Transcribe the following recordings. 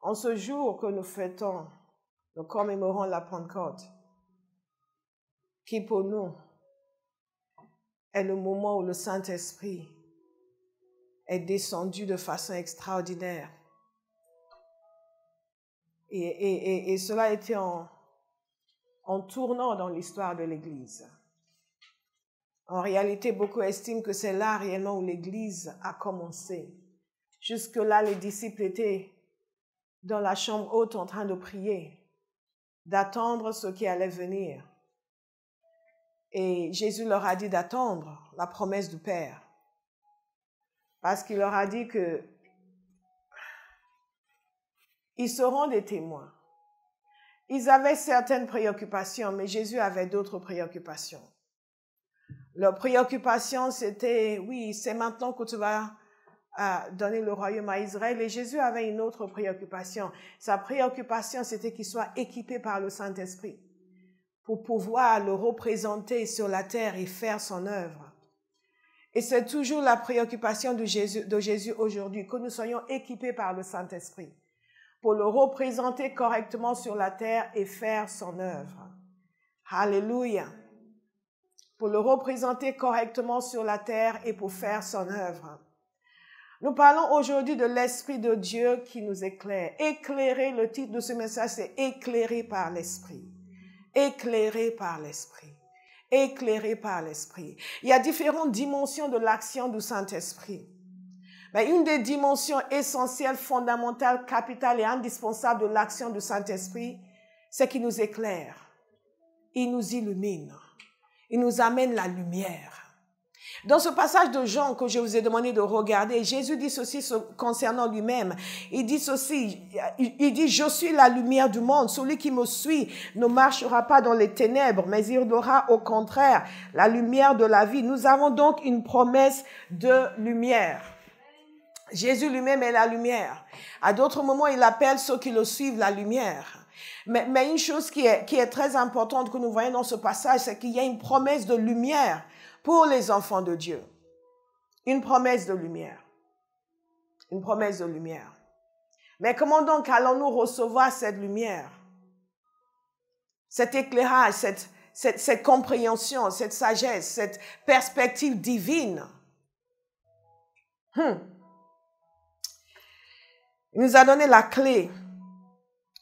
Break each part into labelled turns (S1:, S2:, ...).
S1: En ce jour que nous fêtons, nous commémorons la Pentecôte, qui pour nous est le moment où le Saint-Esprit est descendu de façon extraordinaire. Et cela a été en tournant dans l'histoire de l'Église. En réalité, beaucoup estiment que c'est là réellement où l'Église a commencé. Jusque-là, les disciples étaient dans la chambre haute en train de prier, d'attendre ce qui allait venir. Et Jésus leur a dit d'attendre la promesse du Père. Parce qu'il leur a dit que ils seront des témoins. Ils avaient certaines préoccupations, mais Jésus avait d'autres préoccupations. Leur préoccupation, c'était, oui, c'est maintenant que tu vas donner le royaume à Israël. Et Jésus avait une autre préoccupation. Sa préoccupation, c'était qu'il soit équipé par le Saint-Esprit pour pouvoir le représenter sur la terre et faire son œuvre. Et c'est toujours la préoccupation de Jésus aujourd'hui, que nous soyons équipés par le Saint-Esprit pour le représenter correctement sur la terre et faire son œuvre. Alléluia. Pour le représenter correctement sur la terre et pour faire son œuvre. Nous parlons aujourd'hui de l'Esprit de Dieu qui nous éclaire. Éclairer, le titre de ce message, c'est éclairé par l'Esprit. Éclairé par l'Esprit. Éclairé par l'Esprit. Il y a différentes dimensions de l'action du Saint-Esprit. Mais une des dimensions essentielles, fondamentales, capitales et indispensables de l'action du Saint-Esprit, c'est qu'il nous éclaire. Il nous illumine. Il nous amène la lumière. Dans ce passage de Jean que je vous ai demandé de regarder, Jésus dit ceci concernant lui-même. Il dit ceci, il dit, je suis la lumière du monde. Celui qui me suit ne marchera pas dans les ténèbres, mais il aura au contraire la lumière de la vie. Nous avons donc une promesse de lumière. Jésus lui-même est la lumière. À d'autres moments, il appelle ceux qui le suivent la lumière. Mais une chose qui est très importante que nous voyons dans ce passage, c'est qu'il y a une promesse de lumière pour les enfants de Dieu. Une promesse de lumière. Une promesse de lumière. Mais comment donc allons-nous recevoir cette lumière? Cet éclairage, cette compréhension, cette sagesse, cette perspective divine. Il nous a donné la clé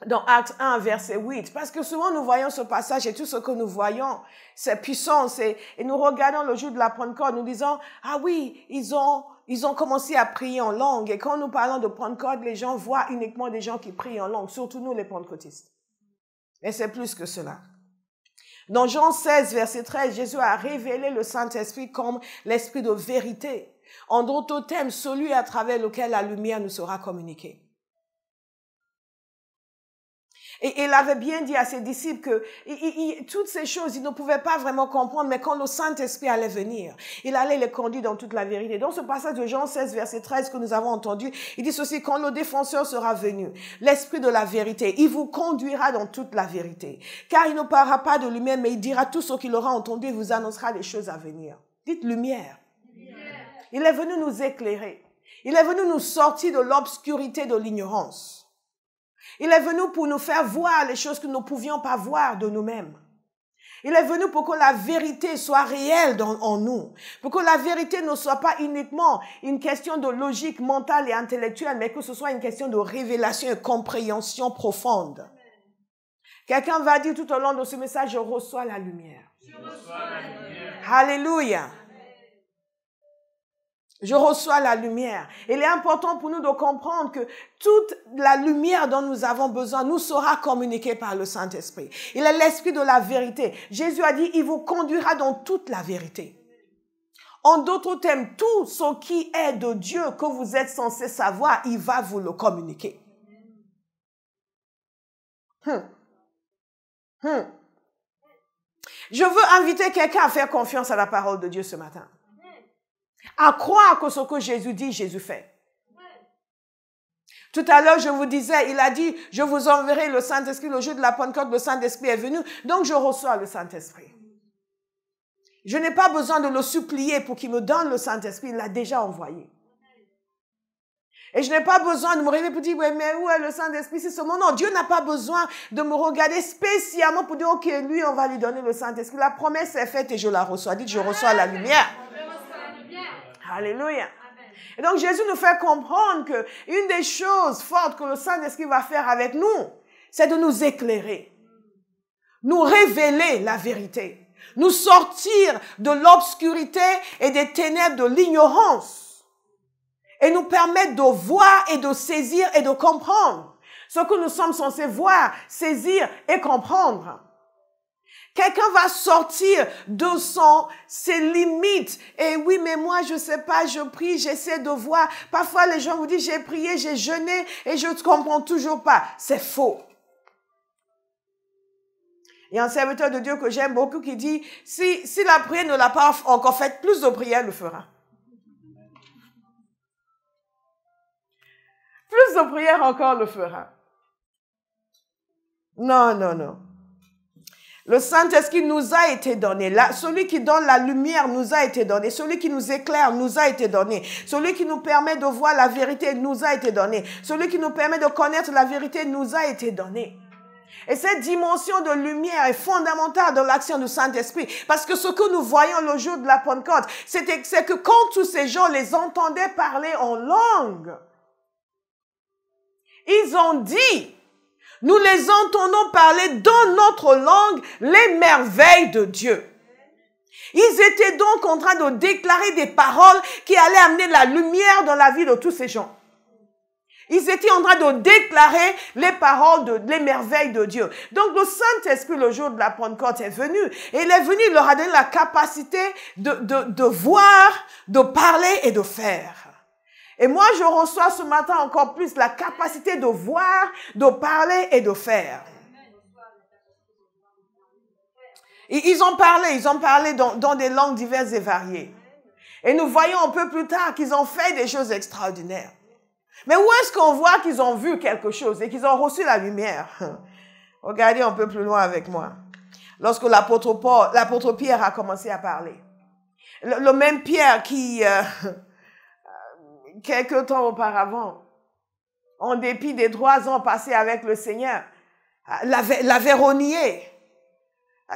S1: dans Actes 1, verset 8. Parce que souvent nous voyons ce passage et tout ce que nous voyons, c'est puissant. Et nous regardons le jour de la Pentecôte, nous disons, ah oui, ils ont commencé à prier en langue. Et quand nous parlons de Pentecôte, les gens voient uniquement des gens qui prient en langue, surtout nous les pentecôtistes. Et c'est plus que cela. Dans Jean 16, verset 13, Jésus a révélé le Saint-Esprit comme l'Esprit de vérité. En d'autres termes, celui à travers lequel la lumière nous sera communiquée. Et il avait bien dit à ses disciples que toutes ces choses, ils ne pouvaient pas vraiment comprendre, mais quand le Saint-Esprit allait venir, il allait les conduire dans toute la vérité. Dans ce passage de Jean 16, verset 13 que nous avons entendu, il dit ceci, quand le défenseur sera venu, l'Esprit de la vérité, il vous conduira dans toute la vérité. Car il ne parlera pas de lui-même, mais il dira tout ce qu'il aura entendu et vous annoncera les choses à venir. Dites lumière. Il est venu nous éclairer. Il est venu nous sortir de l'obscurité de l'ignorance. Il est venu pour nous faire voir les choses que nous ne pouvions pas voir de nous-mêmes. Il est venu pour que la vérité soit réelle en nous. Pour que la vérité ne soit pas uniquement une question de logique mentale et intellectuelle, mais que ce soit une question de révélation et compréhension profonde. Quelqu'un va dire tout au long de ce message, je reçois la lumière.
S2: Je reçois la lumière.
S1: Alléluia. Je reçois la lumière. Il est important pour nous de comprendre que toute la lumière dont nous avons besoin nous sera communiquée par le Saint-Esprit. Il est l'Esprit de la vérité. Jésus a dit, il vous conduira dans toute la vérité. En d'autres termes, tout ce qui est de Dieu que vous êtes censé savoir, il va vous le communiquer. Je veux inviter quelqu'un à faire confiance à la parole de Dieu ce matin. À croire que ce que Jésus dit, Jésus fait. Tout à l'heure, je vous disais, il a dit, je vous enverrai le Saint-Esprit, le jour de la Pentecôte, le Saint-Esprit est venu, donc je reçois le Saint-Esprit. Je n'ai pas besoin de le supplier pour qu'il me donne le Saint-Esprit, il l'a déjà envoyé. Et je n'ai pas besoin de me réveiller pour dire, ouais, mais où est le Saint-Esprit? C'est seulement non. Dieu n'a pas besoin de me regarder spécialement pour dire, ok, lui, on va lui donner le Saint-Esprit. La promesse est faite et je la reçois. Dites, je reçois la lumière. Alléluia. Et donc, Jésus nous fait comprendre que une des choses fortes que le Saint-Esprit va faire avec nous, c'est de nous éclairer, nous révéler la vérité, nous sortir de l'obscurité et des ténèbres de l'ignorance et nous permettre de voir et de saisir et de comprendre ce que nous sommes censés voir, saisir et comprendre. Quelqu'un va sortir de ses limites. Et oui, mais moi, je sais pas, je prie, j'essaie de voir. Parfois, les gens vous disent, j'ai prié, j'ai jeûné et je ne comprends toujours pas. C'est faux. Il y a un serviteur de Dieu que j'aime beaucoup qui dit, si la prière ne l'a pas encore faite, plus de prière le fera. Plus de prière encore le fera. Non, non, non. Le Saint-Esprit nous a été donné. Celui qui donne la lumière nous a été donné. Celui qui nous éclaire nous a été donné. Celui qui nous permet de voir la vérité nous a été donné. Celui qui nous permet de connaître la vérité nous a été donné. Et cette dimension de lumière est fondamentale dans l'action du Saint-Esprit. Parce que ce que nous voyons le jour de la Pentecôte, c'est que quand tous ces gens les entendaient parler en langue, ils ont dit, nous les entendons parler dans notre langue les merveilles de Dieu. Ils étaient donc en train de déclarer des paroles qui allaient amener la lumière dans la vie de tous ces gens. Ils étaient en train de déclarer les paroles, les merveilles de Dieu. Donc le Saint-Esprit, le jour de la Pentecôte, est venu. Et il est venu, il leur a donné la capacité de voir, de parler et de faire. Et moi, je reçois ce matin encore plus la capacité de voir, de parler et de faire. Et ils ont parlé dans des langues diverses et variées. Et nous voyons un peu plus tard qu'ils ont fait des choses extraordinaires. Mais où est-ce qu'on voit qu'ils ont vu quelque chose et qu'ils ont reçu la lumière? Regardez un peu plus loin avec moi. Lorsque l'apôtre Pierre a commencé à parler. Le même Pierre qui... quelque temps auparavant, en dépit des 3 ans passés avec le Seigneur, l'avait renié.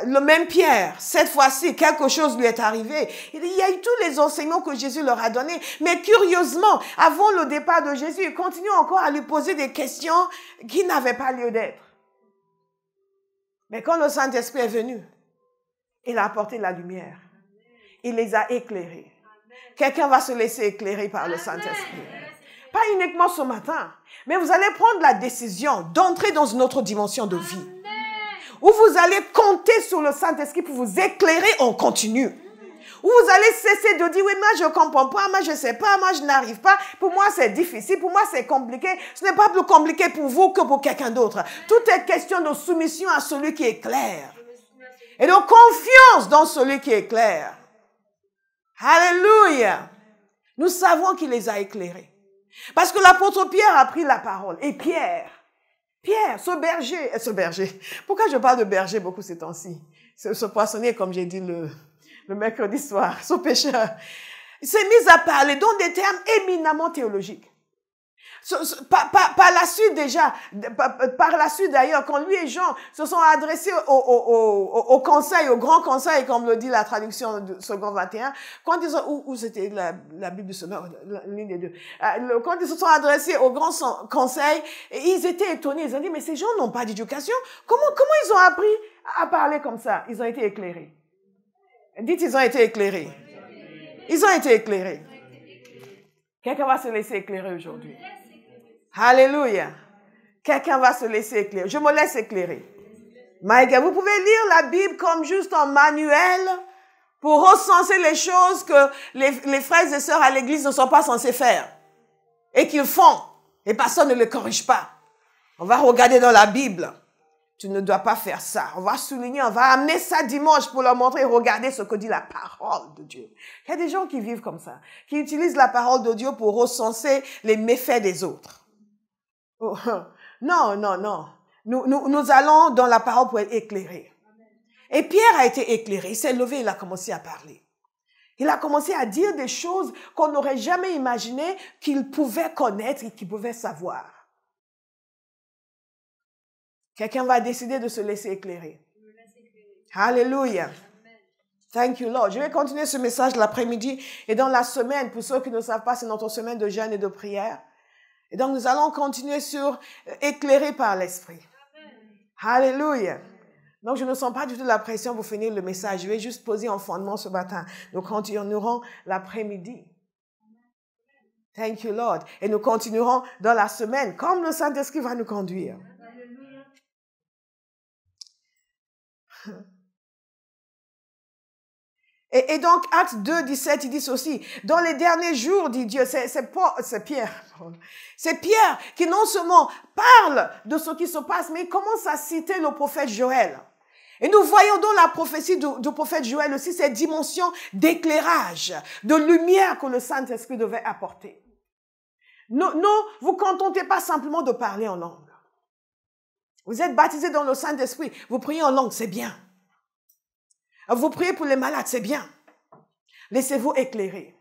S1: Le même Pierre, cette fois-ci, quelque chose lui est arrivé. Il y a eu tous les enseignements que Jésus leur a donnés. Mais curieusement, avant le départ de Jésus, il continue encore à lui poser des questions qui n'avaient pas lieu d'être. Mais quand le Saint-Esprit est venu, il a apporté la lumière. Il les a éclairés. Quelqu'un va se laisser éclairer par le Saint-Esprit. Pas uniquement ce matin, mais vous allez prendre la décision d'entrer dans une autre dimension de vie. Où vous allez compter sur le Saint-Esprit pour vous éclairer en continu. Où vous allez cesser de dire, oui, moi je ne comprends pas, moi je ne sais pas, moi je n'arrive pas. Pour moi c'est difficile, pour moi c'est compliqué. Ce n'est pas plus compliqué pour vous que pour quelqu'un d'autre. Tout est question de soumission à celui qui est clair. Et de confiance dans celui qui est clair. Alléluia. Nous savons qu'il les a éclairés. Parce que l'apôtre Pierre a pris la parole. Et Pierre, ce berger, pourquoi je parle de berger beaucoup ces temps-ci? Ce poissonnier, comme j'ai dit le mercredi soir, ce pêcheur, il s'est mis à parler dans des termes éminemment théologiques. Par la suite d'ailleurs, quand lui et Jean se sont adressés au conseil, au grand conseil, comme le dit la traduction de Second 21, quand ils ont, où c'était la Bible du Sommeur, l'une des deux, quand ils se sont adressés au grand conseil, ils étaient étonnés, ils ont dit, mais ces gens n'ont pas d'éducation, comment ils ont appris à parler comme ça? Ils ont été éclairés. Dites, ils ont été éclairés. Ils ont été éclairés. Quelqu'un va se laisser éclairer aujourd'hui. Alléluia. Quelqu'un va se laisser éclairer. Je me laisse éclairer. My God, vous pouvez lire la Bible comme juste un manuel pour recenser les choses que les frères et sœurs à l'église ne sont pas censés faire. Et qu'ils font. Et personne ne les corrige pas. On va regarder dans la Bible. Tu ne dois pas faire ça. On va souligner, on va amener ça dimanche pour leur montrer et regarder ce que dit la parole de Dieu. Il y a des gens qui vivent comme ça, qui utilisent la parole de Dieu pour recenser les méfaits des autres. Oh, non. Nous allons dans la parole pour être éclairés. Et Pierre a été éclairé. Il s'est levé, il a commencé à parler. Il a commencé à dire des choses qu'on n'aurait jamais imaginé qu'il pouvait connaître et qu'il pouvait savoir. Quelqu'un va décider de se laisser éclairer. Alléluia. Thank you, Lord. Je vais continuer ce message l'après-midi et dans la semaine, pour ceux qui ne savent pas, c'est notre semaine de jeûne et de prière. Et donc, nous allons continuer sur éclairé par l'Esprit. Alléluia. Donc, je ne sens pas du tout la pression pour finir le message. Je vais juste poser un fondement ce matin. Nous continuerons l'après-midi. Thank you, Lord. Et nous continuerons dans la semaine, comme le Saint-Esprit va nous conduire. Et donc, Actes 2, 17, il dit ceci. Dans les derniers jours, dit Dieu, c'est Pierre. C'est Pierre qui non seulement parle de ce qui se passe, mais il commence à citer le prophète Joël. Et nous voyons dans la prophétie du prophète Joël aussi cette dimension d'éclairage, de lumière que le Saint-Esprit devait apporter. Vous vous contentez pas simplement de parler en langue. Vous êtes baptisés dans le Saint-Esprit. Vous priez en langue, c'est bien. Vous priez pour les malades, c'est bien. Laissez-vous éclairer.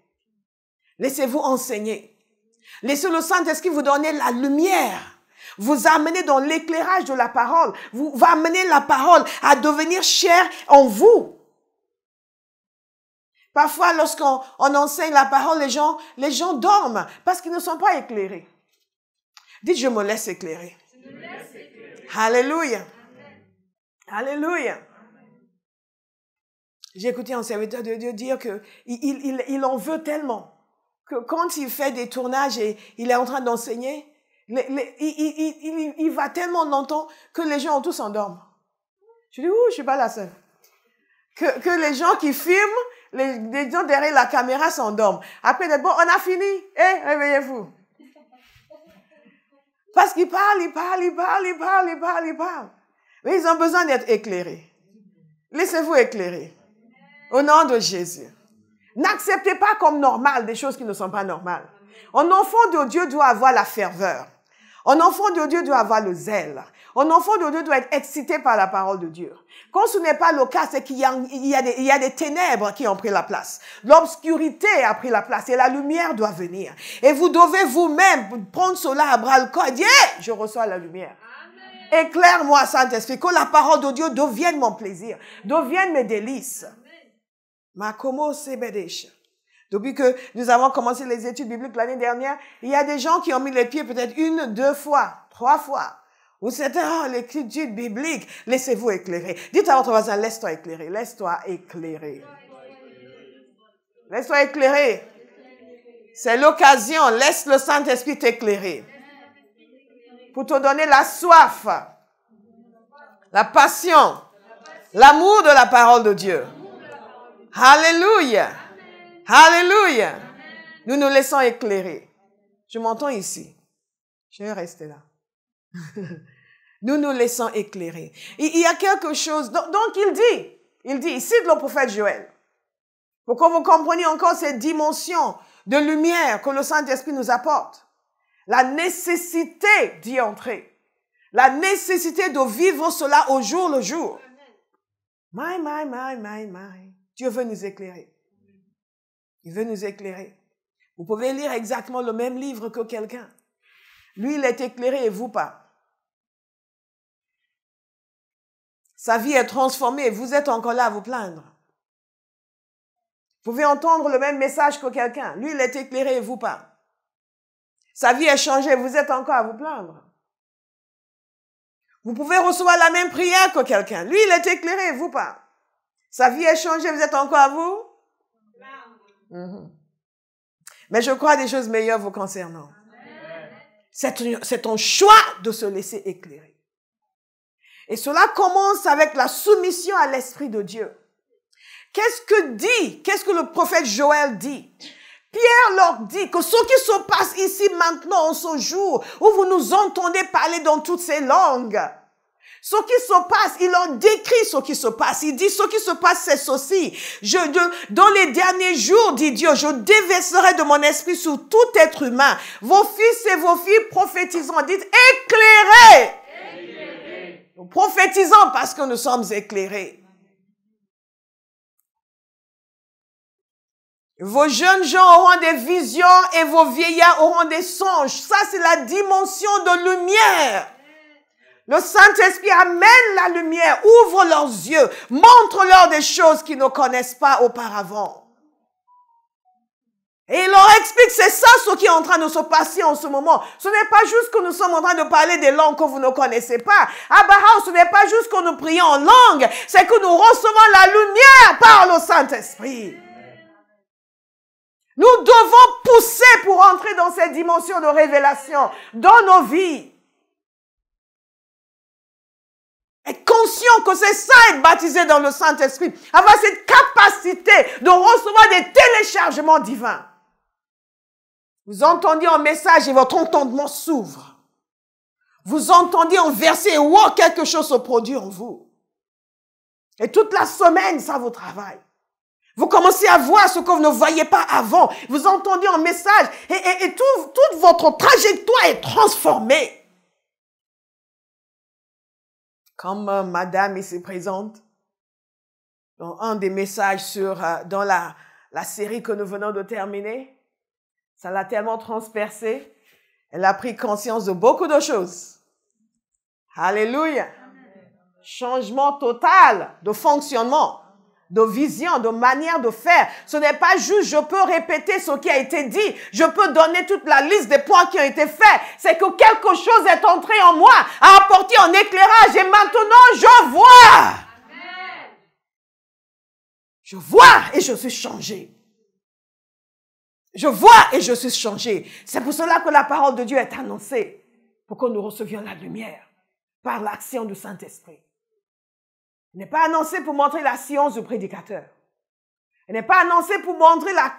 S1: Laissez-vous enseigner. Laissez le Saint-Esprit vous donner la lumière. Vous amener dans l'éclairage de la parole. Vous amener la parole à devenir chère en vous. Parfois, lorsqu'on enseigne la parole, les gens dorment parce qu'ils ne sont pas éclairés. Dites, je me laisse éclairer. Alléluia. Alléluia. J'ai écouté un serviteur de Dieu dire que il en veut tellement que quand il fait des tournages et il est en train d'enseigner, il va tellement longtemps que les gens tous endorment. Je dis, je suis pas la seule. Que les gens qui filment, les gens derrière la caméra s'endorment. Après, bon, on a fini. Réveillez-vous. Parce qu'ils parlent. Mais ils ont besoin d'être éclairés. Laissez-vous éclairer. Au nom de Jésus. N'acceptez pas comme normal des choses qui ne sont pas normales. Un enfant de Dieu doit avoir la ferveur. Un enfant de Dieu doit avoir le zèle. Un enfant de Dieu doit être excité par la parole de Dieu. Quand ce n'est pas le cas, c'est qu'il y a des ténèbres qui ont pris la place. L'obscurité a pris la place et la lumière doit venir. Et vous devez vous-même prendre cela à bras-le-corps et dire, je reçois la lumière. Amen. Éclaire-moi, Saint-Esprit, que la parole de Dieu devienne mon plaisir, devienne mes délices. Makomo sebedesha. Depuis que nous avons commencé les études bibliques l'année dernière, il y a des gens qui ont mis les pieds peut-être 1, 2 fois, 3 fois. Ou c'était, l'écriture biblique, laissez-vous éclairer. Dites à votre voisin, laisse-toi éclairer, laisse-toi éclairer. Laisse-toi éclairer. C'est l'occasion, laisse le Saint-Esprit t'éclairer. Pour te donner la soif, la passion, l'amour de la parole de Dieu. Alléluia. Alléluia. Nous nous laissons éclairer. Je m'entends ici. Je vais rester là. Nous nous laissons éclairer. Il y a quelque chose. Donc il dit, il cite le prophète Joël. Pour que vous compreniez encore cette dimension de lumière que le Saint-Esprit nous apporte. La nécessité d'y entrer. La nécessité de vivre cela au jour le jour. My. Dieu veut nous éclairer. Il veut nous éclairer. Vous pouvez lire exactement le même livre que quelqu'un. Lui, il est éclairé et vous pas. Sa vie est transformée et vous êtes encore là à vous plaindre. Vous pouvez entendre le même message que quelqu'un. Lui, il est éclairé et vous pas. Sa vie est changée et vous êtes encore à vous plaindre. Vous pouvez recevoir la même prière que quelqu'un. Lui, il est éclairé et vous pas. Sa vie est changée, vous êtes encore à vous? Mais je crois des choses meilleures vous concernant. C'est un choix de se laisser éclairer. Et cela commence avec la soumission à l'Esprit de Dieu. Qu'est-ce que le prophète Joël dit? Pierre leur dit que ce qui se passe ici maintenant, en ce jour, où vous nous entendez parler dans toutes ces langues, ce qui se passe, il en décrit ce qui se passe. Il dit, ce qui se passe, c'est ceci. Dans les derniers jours, dit Dieu, je déverserai de mon esprit sur tout être humain. Vos fils et vos filles prophétisant. Dites, éclairez. Nous prophétisons parce que nous sommes éclairés. Vos jeunes gens auront des visions et vos vieillards auront des songes. Ça, c'est la dimension de lumière. Le Saint-Esprit amène la lumière, ouvre leurs yeux, montre-leur des choses qu'ils ne connaissent pas auparavant. Et il leur explique, c'est ça ce qui est en train de se passer en ce moment. Ce n'est pas juste que nous sommes en train de parler des langues que vous ne connaissez pas. Abraham, ce n'est pas juste que nous prions en langue, c'est que nous recevons la lumière par le Saint-Esprit. Nous devons pousser pour entrer dans cette dimension de révélation dans nos vies. Être conscient que c'est ça, être baptisé dans le Saint-Esprit. Avoir cette capacité de recevoir des téléchargements divins. Vous entendez un message et votre entendement s'ouvre. Vous entendez un verset et wow, quelque chose se produit en vous. Et toute la semaine, ça vous travaille. Vous commencez à voir ce que vous ne voyez pas avant. Vous entendez un message et toute votre trajectoire est transformée. Comme madame ici présente, dans un des messages dans la série que nous venons de terminer, ça l'a tellement transpercée, elle a pris conscience de beaucoup de choses. Alléluia. Changement total de fonctionnement, de vision, de manière de faire. Ce n'est pas juste je peux répéter ce qui a été dit, je peux donner toute la liste des points qui ont été faits. C'est que quelque chose est entré en moi, a apporté un éclairage et maintenant je vois. Je vois et je suis changé. Je vois et je suis changé. C'est pour cela que la parole de Dieu est annoncée, pour que nous recevions la lumière par l'action du Saint-Esprit. Elle n'est pas annoncée pour montrer la science du prédicateur. Elle n'est pas annoncée pour montrer la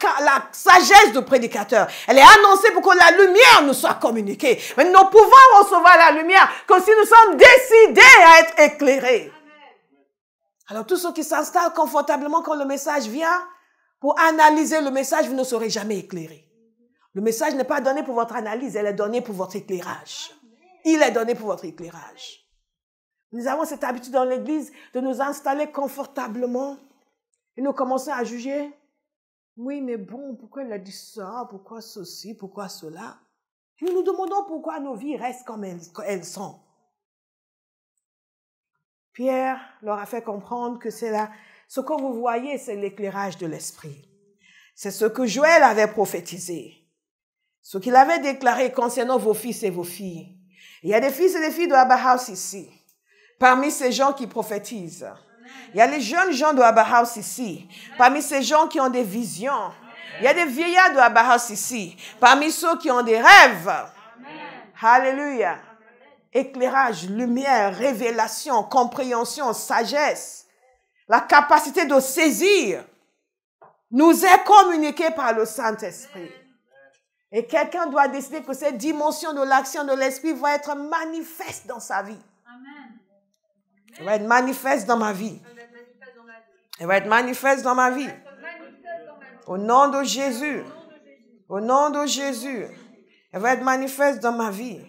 S1: sagesse du prédicateur. Elle est annoncée pour que la lumière nous soit communiquée. Mais nous ne pouvons recevoir la lumière que si nous sommes décidés à être éclairés. Alors tous ceux qui s'installent confortablement quand le message vient, pour analyser le message, vous ne serez jamais éclairés. Le message n'est pas donné pour votre analyse, elle est donnée pour votre éclairage. Il est donné pour votre éclairage. Nous avons cette habitude dans l'église de nous installer confortablement et nous commençons à juger. Oui, mais bon, pourquoi il a dit ça? Pourquoi ceci? Pourquoi cela? Nous nous demandons pourquoi nos vies restent comme elles sont. Pierre leur a fait comprendre que c'est là. Ce que vous voyez, c'est l'éclairage de l'esprit. C'est ce que Joël avait prophétisé. Ce qu'il avait déclaré concernant vos fils et vos filles. Il y a des fils et des filles de Abba House ici. Parmi ces gens qui prophétisent. Il y a les jeunes gens de Abba House ici. Parmi ces gens qui ont des visions. Il y a des vieillards de Abba House ici. Parmi ceux qui ont des rêves. Alléluia. Éclairage, lumière, révélation, compréhension, sagesse. La capacité de saisir nous est communiquée par le Saint-Esprit. Et quelqu'un doit décider que cette dimension de l'action de l'Esprit va être manifeste dans sa vie. Elle va être manifeste dans ma vie. Elle va être manifeste dans ma vie. Au nom de Jésus. Au nom de Jésus. Elle va être manifeste dans ma vie.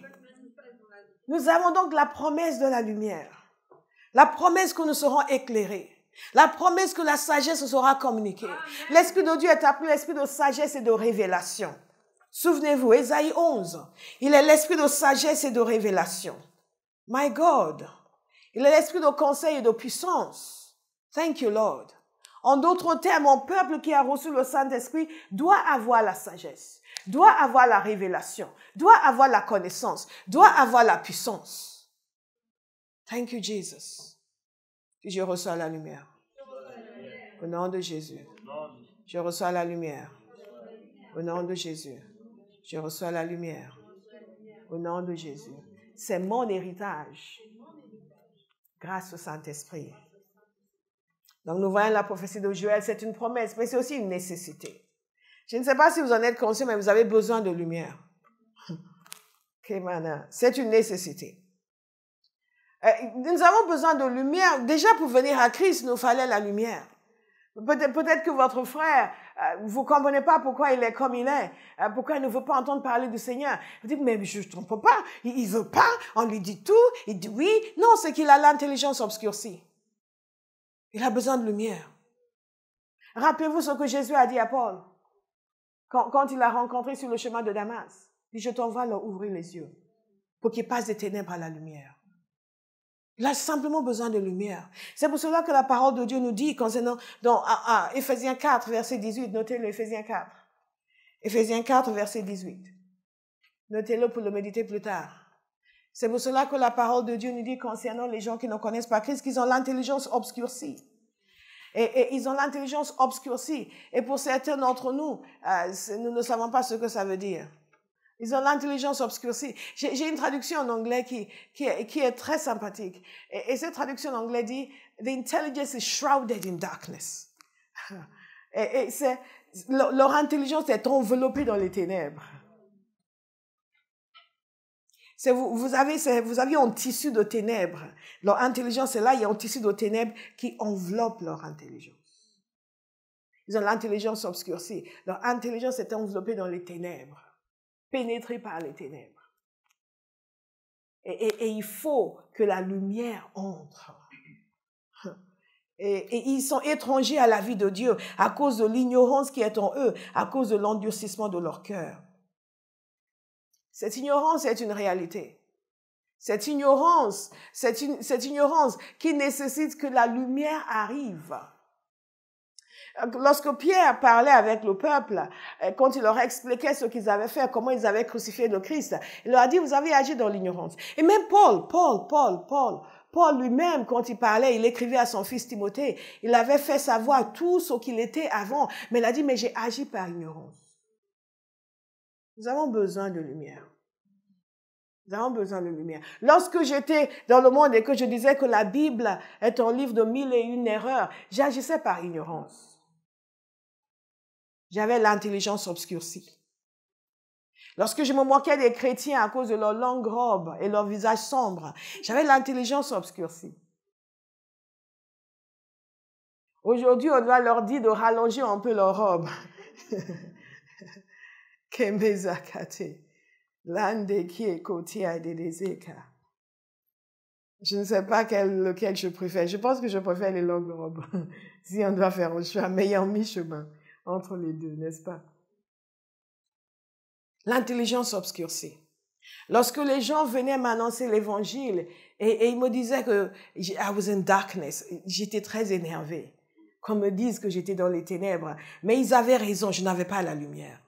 S1: Nous avons donc la promesse de la lumière. La promesse que nous serons éclairés. La promesse que la sagesse sera communiquée. L'Esprit de Dieu est appelé l'Esprit de sagesse et de révélation. Souvenez-vous, Ésaïe 11, il est l'Esprit de sagesse et de révélation. My God, il est l'Esprit de conseil et de puissance. Thank you, Lord. En d'autres termes, un peuple qui a reçu le Saint-Esprit doit avoir la sagesse, doit avoir la révélation, doit avoir la connaissance, doit avoir la puissance. Thank you, Jesus. Je reçois la lumière. Au nom de Jésus. Je reçois la lumière. Au nom de Jésus. Je reçois la lumière. Au nom de Jésus. C'est mon héritage. Grâce au Saint-Esprit. Donc nous voyons la prophétie de Joël, c'est une promesse, mais c'est aussi une nécessité. Je ne sais pas si vous en êtes conscient, mais vous avez besoin de lumière. C'est une nécessité. Nous avons besoin de lumière. Déjà, pour venir à Christ, il nous fallait la lumière. Peut-être que votre frère, vous ne comprenez pas pourquoi il est comme il est, pourquoi il ne veut pas entendre parler du Seigneur. Vous dites, mais je ne trompe pas, il ne veut pas, on lui dit tout, il dit oui. Non, c'est qu'il a l'intelligence obscurcie. Il a besoin de lumière. Rappelez-vous ce que Jésus a dit à Paul. Quand il l'a rencontré sur le chemin de Damas, il dit, je t'envoie leur ouvrir les yeux pour qu'ils passent des ténèbres à la lumière. Il a simplement besoin de lumière. C'est pour cela que la parole de Dieu nous dit, concernant, dans Éphésiens 4, verset 18, notez-le, Éphésiens 4. Éphésiens 4, verset 18. Notez-le pour le méditer plus tard. C'est pour cela que la parole de Dieu nous dit concernant les gens qui ne connaissent pas Christ, qu'ils ont l'intelligence obscurcie. Et ils ont l'intelligence obscurcie. Et pour certains d'entre nous, nous ne savons pas ce que ça veut dire. Ils ont l'intelligence obscurcie. J'ai une traduction en anglais qui est très sympathique. Et cette traduction en anglais dit, The intelligence is shrouded in darkness. Et leur intelligence est enveloppée dans les ténèbres. Vous aviez un tissu de ténèbres. Leur intelligence est là, il y a un tissu de ténèbres qui enveloppe leur intelligence. Ils ont l'intelligence obscurcie. Leur intelligence est enveloppée dans les ténèbres, pénétrée par les ténèbres. Et il faut que la lumière entre. Et ils sont étrangers à la vie de Dieu à cause de l'ignorance qui est en eux, à cause de l'endurcissement de leur cœur. Cette ignorance est une réalité. Cette ignorance qui nécessite que la lumière arrive. Lorsque Pierre parlait avec le peuple, quand il leur expliquait ce qu'ils avaient fait, comment ils avaient crucifié le Christ, il leur a dit, vous avez agi dans l'ignorance. Et même Paul lui-même, quand il parlait, il écrivait à son fils Timothée, il avait fait savoir tout ce qu'il était avant, mais il a dit, mais j'ai agi par ignorance. Nous avons besoin de lumière. Nous avons besoin de lumière. Lorsque j'étais dans le monde et que je disais que la Bible est un livre de 1001 erreurs, j'agissais par ignorance. J'avais l'intelligence obscurcie. Lorsque je me moquais des chrétiens à cause de leur longue robe et leur visage sombre, j'avais l'intelligence obscurcie. Aujourd'hui, on doit leur dire de rallonger un peu leur robe. Je ne sais pas lequel je préfère. Je pense que je préfère les longues robes. Si on doit faire un choix, mais il y a un mi-chemin entre les deux, n'est-ce pas? L'intelligence obscurcie. Lorsque les gens venaient m'annoncer l'évangile et ils me disaient que I was in darkness, j'étais très énervée. Qu'on me dise que j'étais dans les ténèbres. Mais ils avaient raison, je n'avais pas la lumière.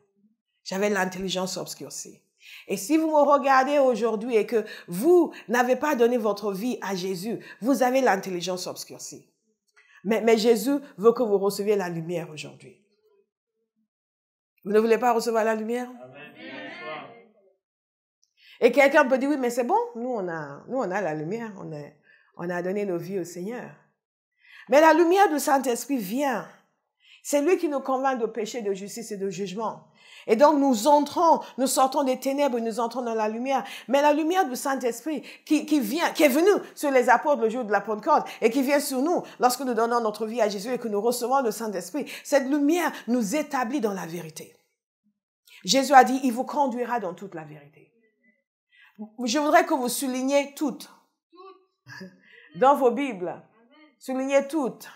S1: J'avais l'intelligence obscurcie. Et si vous me regardez aujourd'hui et que vous n'avez pas donné votre vie à Jésus, vous avez l'intelligence obscurcie. Mais Jésus veut que vous receviez la lumière aujourd'hui. Vous ne voulez pas recevoir la lumière?
S2: Amen.
S1: Et quelqu'un peut dire, oui, mais c'est bon, nous on a la lumière, on a donné nos vies au Seigneur. Mais la lumière du Saint-Esprit vient. C'est lui qui nous convainc de péché, de justice et de jugement. Et donc nous sortons des ténèbres et nous entrons dans la lumière. Mais la lumière du Saint-Esprit qui est venue sur les apôtres le jour de la Pentecôte et qui vient sur nous lorsque nous donnons notre vie à Jésus et que nous recevons le Saint-Esprit, cette lumière nous établit dans la vérité. Jésus a dit, il vous conduira dans toute la vérité. Je voudrais que vous souligniez toutes. Dans vos Bibles. Soulignez toutes.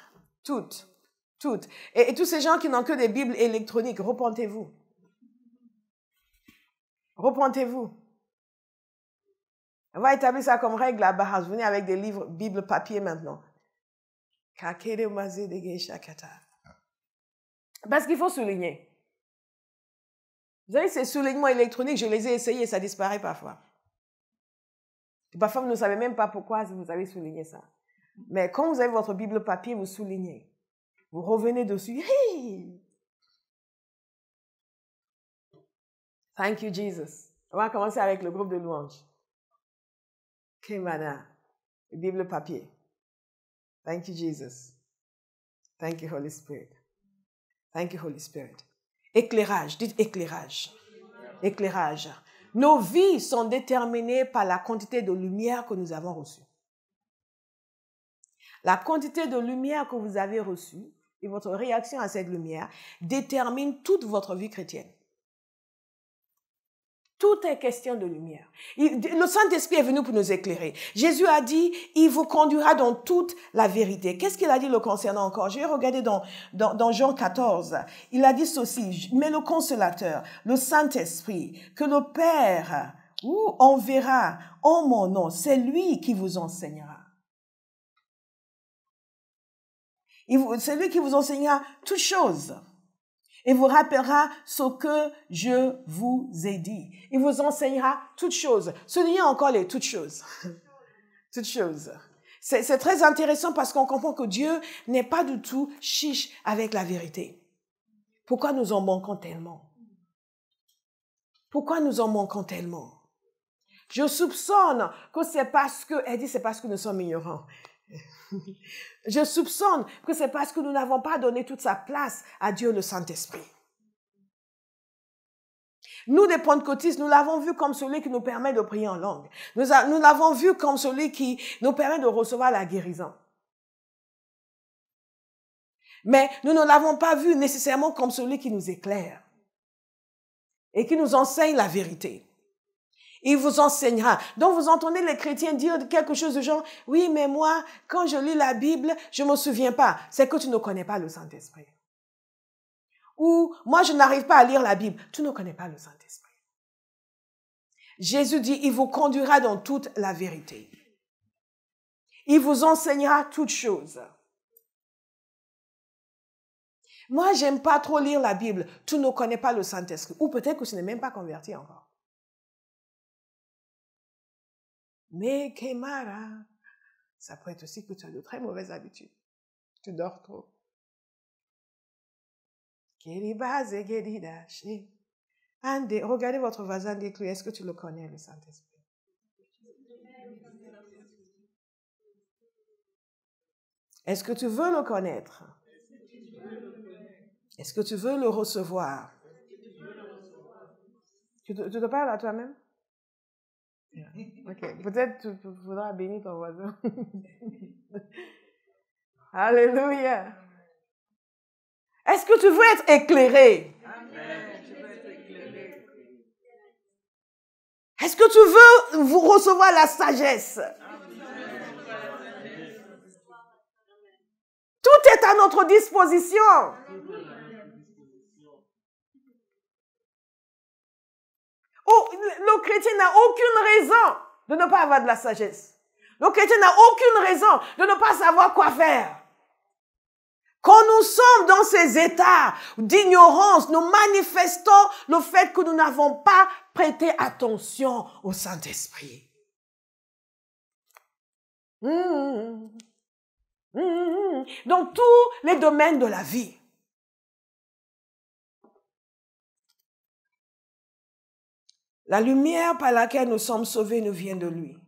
S1: Et tous ces gens qui n'ont que des Bibles électroniques, repentez-vous. Repentez-vous. On va établir ça comme règle à Bahas. Venez avec des livres, Bible papier maintenant. Parce qu'il faut souligner. Vous savez, ces soulignements électroniques, je les ai essayés et ça disparaît parfois. Et parfois, vous ne savez même pas pourquoi vous avez souligné ça. Mais quand vous avez votre Bible papier, vous soulignez. Vous revenez dessus. Hey! Thank you, Jesus. On va commencer avec le groupe de louanges. Kemana. Bible papier. Thank you, Jesus. Thank you, Holy Spirit. Thank you, Holy Spirit. Éclairage. Dites éclairage. Éclairage. Nos vies sont déterminées par la quantité de lumière que nous avons reçue. La quantité de lumière que vous avez reçue et votre réaction à cette lumière détermine toute votre vie chrétienne. Tout est question de lumière. Le Saint-Esprit est venu pour nous éclairer. Jésus a dit, il vous conduira dans toute la vérité. Qu'est-ce qu'il a dit le concernant encore? J'ai regardé dans Jean 14. Il a dit ceci, mais le consolateur, le Saint-Esprit, que le Père enverra en mon nom, c'est lui qui vous enseignera. C'est lui qui vous enseignera toutes choses. Il vous rappellera ce que je vous ai dit. Il vous enseignera toutes choses. Soulignez encore les toutes choses. Toutes choses. C'est très intéressant parce qu'on comprend que Dieu n'est pas du tout chiche avec la vérité. Pourquoi nous en manquons tellement? Pourquoi nous en manquons tellement? Je soupçonne que c'est parce que, elle dit c'est parce que nous sommes ignorants. Je soupçonne que c'est parce que nous n'avons pas donné toute sa place à Dieu le Saint-Esprit. Nous, les pentecôtistes, nous l'avons vu comme celui qui nous permet de prier en langue. Nous l'avons vu comme celui qui nous permet de recevoir la guérison. Mais nous ne l'avons pas vu nécessairement comme celui qui nous éclaire et qui nous enseigne la vérité. Il vous enseignera. Donc, vous entendez les chrétiens dire quelque chose de genre, oui, mais moi, quand je lis la Bible, je ne me souviens pas. C'est que tu ne connais pas le Saint-Esprit. Ou, moi, je n'arrive pas à lire la Bible. Tu ne connais pas le Saint-Esprit. Jésus dit, il vous conduira dans toute la vérité. Il vous enseignera toutes choses. Moi, j'aime pas trop lire la Bible. Tu ne connais pas le Saint-Esprit. Ou peut-être que tu n'es même pas converti encore. Mais Kemara, ça peut être aussi que tu as de très mauvaises habitudes. Tu dors trop. Regardez votre voisin, dites-lui, est-ce que tu le connais, le Saint-Esprit? Est-ce que tu veux le connaître? Est-ce que tu veux le recevoir? Tu te parles à toi-même? Ok, peut-être tu voudras bénir ton voisin. Alléluia. Est-ce que tu veux être éclairé?
S2: Amen. Je veux être éclairé.
S1: Est-ce que tu veux recevoir la sagesse? Tout est à notre disposition. Oh, le chrétien n'a aucune raison de ne pas avoir de la sagesse. Le chrétien n'a aucune raison de ne pas savoir quoi faire. Quand nous sommes dans ces états d'ignorance, nous manifestons le fait que nous n'avons pas prêté attention au Saint-Esprit. Dans tous les domaines de la vie. La lumière par laquelle nous sommes sauvés nous vient de lui.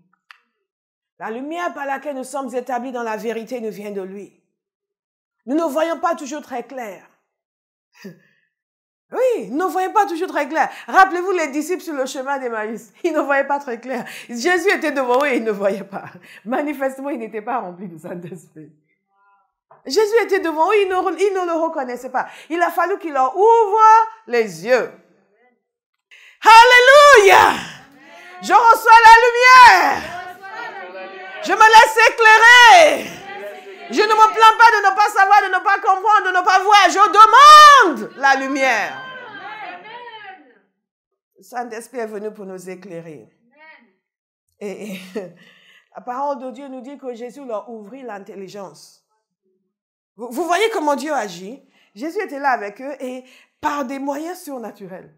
S1: La lumière par laquelle nous sommes établis dans la vérité nous vient de lui. Nous ne voyons pas toujours très clair. Oui, nous ne voyons pas toujours très clair. Rappelez-vous les disciples sur le chemin d'Emmaüs. Ils ne voyaient pas très clair. Jésus était devant eux et ils ne voyaient pas. Manifestement, il n'était pas rempli du Saint-Esprit. Jésus était devant eux, ils ne le reconnaissaient pas. Il a fallu qu'il leur ouvre les yeux. Alléluia! Je reçois la lumière. Je me laisse éclairer. Je ne me plains pas de ne pas savoir, de ne pas comprendre, de ne pas voir. Je demande la lumière. Le Saint-Esprit est venu pour nous éclairer. Et la parole de Dieu nous dit que Jésus leur ouvrit l'intelligence. Vous voyez comment Dieu agit? Jésus était là avec eux et par des moyens surnaturels,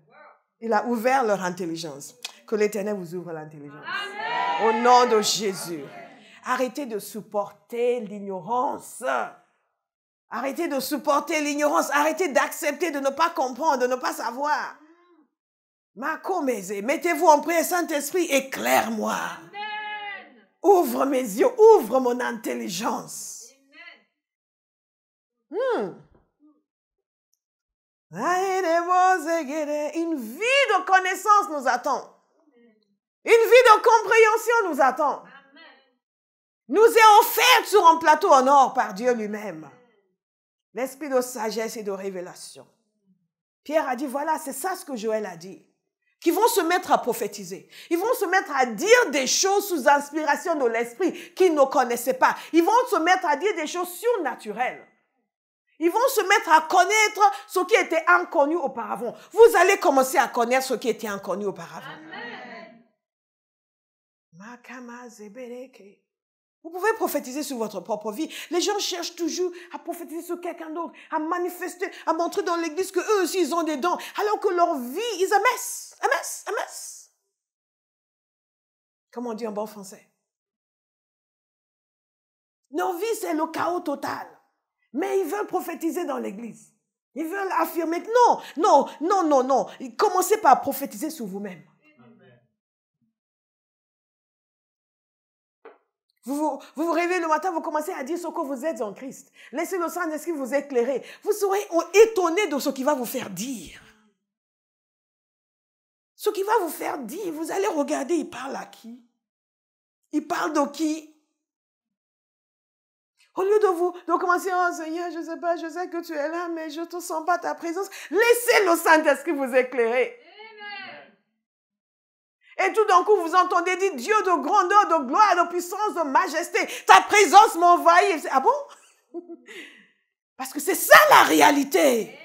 S1: il a ouvert leur intelligence. Que l'Éternel vous ouvre l'intelligence. Au nom de Jésus. Arrêtez de supporter l'ignorance. Arrêtez de supporter l'ignorance. Arrêtez d'accepter de ne pas comprendre, de ne pas savoir. Mettez-vous en prière, Saint-Esprit, éclaire-moi. Ouvre mes yeux, ouvre mon intelligence. Une vie de connaissance nous attend. Une vie de compréhension nous attend. Nous est offerte sur un plateau en or par Dieu lui-même. L'esprit de sagesse et de révélation. Pierre a dit, voilà, c'est ça ce que Joël a dit. qui vont se mettre à prophétiser. Ils vont se mettre à dire des choses sous inspiration de l'esprit qu'ils ne connaissaient pas. Ils vont se mettre à dire des choses surnaturelles. Ils vont se mettre à connaître ce qui était inconnu auparavant. Vous allez commencer à connaître ce qui était inconnu auparavant. Amen. Vous pouvez prophétiser sur votre propre vie. Les gens cherchent toujours à prophétiser sur quelqu'un d'autre, à manifester, à montrer dans l'église qu'eux aussi ils ont des dons, alors que leur vie, ils amassent. Comme on dit en bon français. Leur vie, c'est le chaos total. Mais ils veulent prophétiser dans l'église. Ils veulent affirmer que non. Commencez par prophétiser sur vous-même. Vous vous réveillez le matin, vous commencez à dire ce que vous êtes en Christ. Laissez le Saint-Esprit vous éclairer. Vous serez étonné de ce qu'il va vous faire dire. Ce qu'il va vous faire dire, vous allez regarder, il parle à qui? Il parle de qui? Au lieu de commencer, oh Seigneur, je sais pas, je sais que tu es là, mais je ne te sens pas ta présence. Laissez le Saint-Esprit vous éclairer. Et tout d'un coup, vous entendez dire, Dieu de grandeur, de gloire, de puissance, de majesté, ta présence m'envahit. Ah bon? Parce que c'est ça la réalité.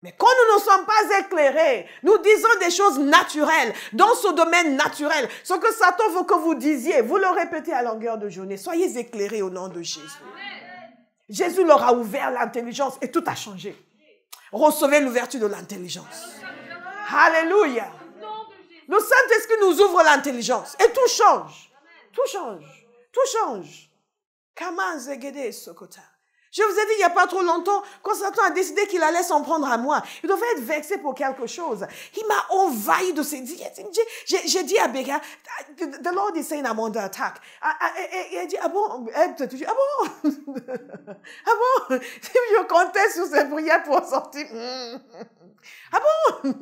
S1: Mais quand nous ne sommes pas éclairés, nous disons des choses naturelles, dans ce domaine naturel. Ce que Satan veut que vous disiez, vous le répétez à longueur de journée. Soyez éclairés au nom de Jésus. Amen. Jésus leur a ouvert l'intelligence et tout a changé. Recevez l'ouverture de l'intelligence. Alléluia. Le Saint-Esprit nous ouvre l'intelligence et tout change. Tout change. Tout change. Comment zegede sokota. Je vous ai dit il n'y a pas trop longtemps, quand Satan a décidé qu'il allait s'en prendre à moi, il devait être vexé pour quelque chose. Il m'a envahi de ses dits. J'ai dit à Béga, the Lord is saying I'm under attack. Et elle dit, ah bon? Ah bon? Ah bon? Je comptais sur ses prières pour sortir. Ah bon?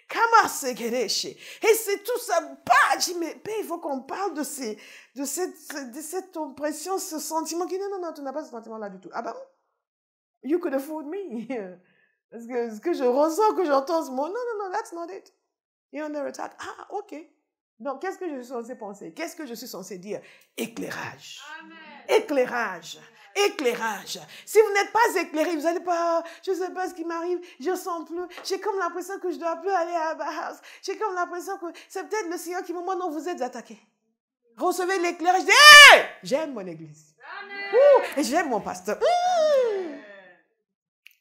S1: Et c'est tout ça. Bah, je dis, mais il faut qu'on parle de cette oppression, ce sentiment qui, non, tu n'as pas ce sentiment-là du tout. Ah bon? You could have fooled me. Parce que ce que je ressens, que j'entends ce mot, non, that's not it. You're under attack. Ah, ok. Donc, qu'est-ce que je suis censé penser? Qu'est-ce que je suis censé dire? Éclairage. Amen. Éclairage. Éclairage. Si vous n'êtes pas éclairé, vous n'allez pas, je ne sais pas ce qui m'arrive, je sens plus, j'ai comme l'impression que je ne dois plus aller à la house. J'ai comme l'impression que c'est peut-être le Seigneur qui me dit non, vous êtes attaqué. Recevez l'éclairage. Hey! J'aime mon église. Et j'aime mon pasteur.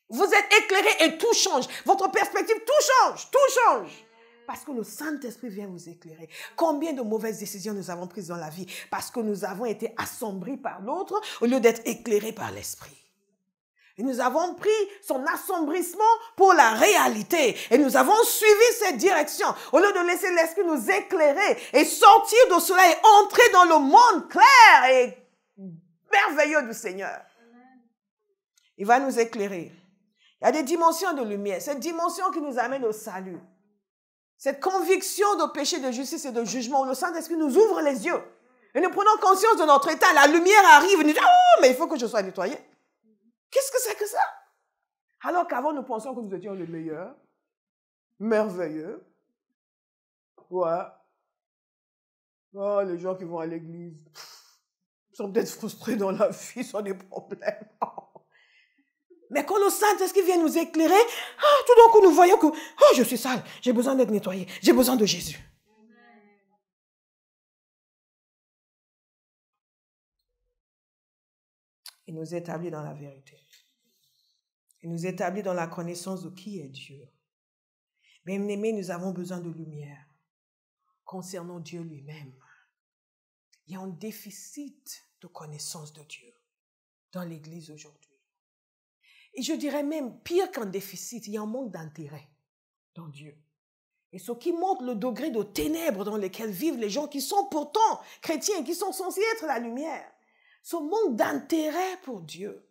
S1: Vous êtes éclairé et tout change. Votre perspective, tout change. Tout change. Parce que le Saint-Esprit vient vous éclairer. Combien de mauvaises décisions nous avons prises dans la vie parce que nous avons été assombris par l'autre au lieu d'être éclairés par l'Esprit. Et nous avons pris son assombrissement pour la réalité. Et nous avons suivi cette direction au lieu de laisser l'Esprit nous éclairer et sortir de cela et entrer dans le monde clair et merveilleux du Seigneur. Il va nous éclairer. Il y a des dimensions de lumière. Cette dimension qui nous amène au salut. Cette conviction de péché, de justice et de jugement, où le Saint-Esprit nous ouvre les yeux. Et nous prenons conscience de notre état. La lumière arrive et nous dit, oh, mais il faut que je sois nettoyé. Qu'est-ce que c'est que ça? Alors qu'avant, nous pensions que nous étions les meilleurs, merveilleux. Ouais. Oh, les gens qui vont à l'église sont peut-être frustrés dans la vie, ils ont des problèmes. Mais quand le Saint-Esprit vient nous éclairer, tout d'un coup nous voyons que je suis sale, j'ai besoin d'être nettoyé, j'ai besoin de Jésus. Il nous établit dans la vérité. Il nous établit dans la connaissance de qui est Dieu. Bien-aimés, nous avons besoin de lumière concernant Dieu lui-même. Il y a un déficit de connaissance de Dieu dans l'Église aujourd'hui. Et je dirais même, pire qu'un déficit, il y a un manque d'intérêt dans Dieu. Et ce qui montre le degré de ténèbres dans lesquelles vivent les gens qui sont pourtant chrétiens, qui sont censés être la lumière. Ce manque d'intérêt pour Dieu.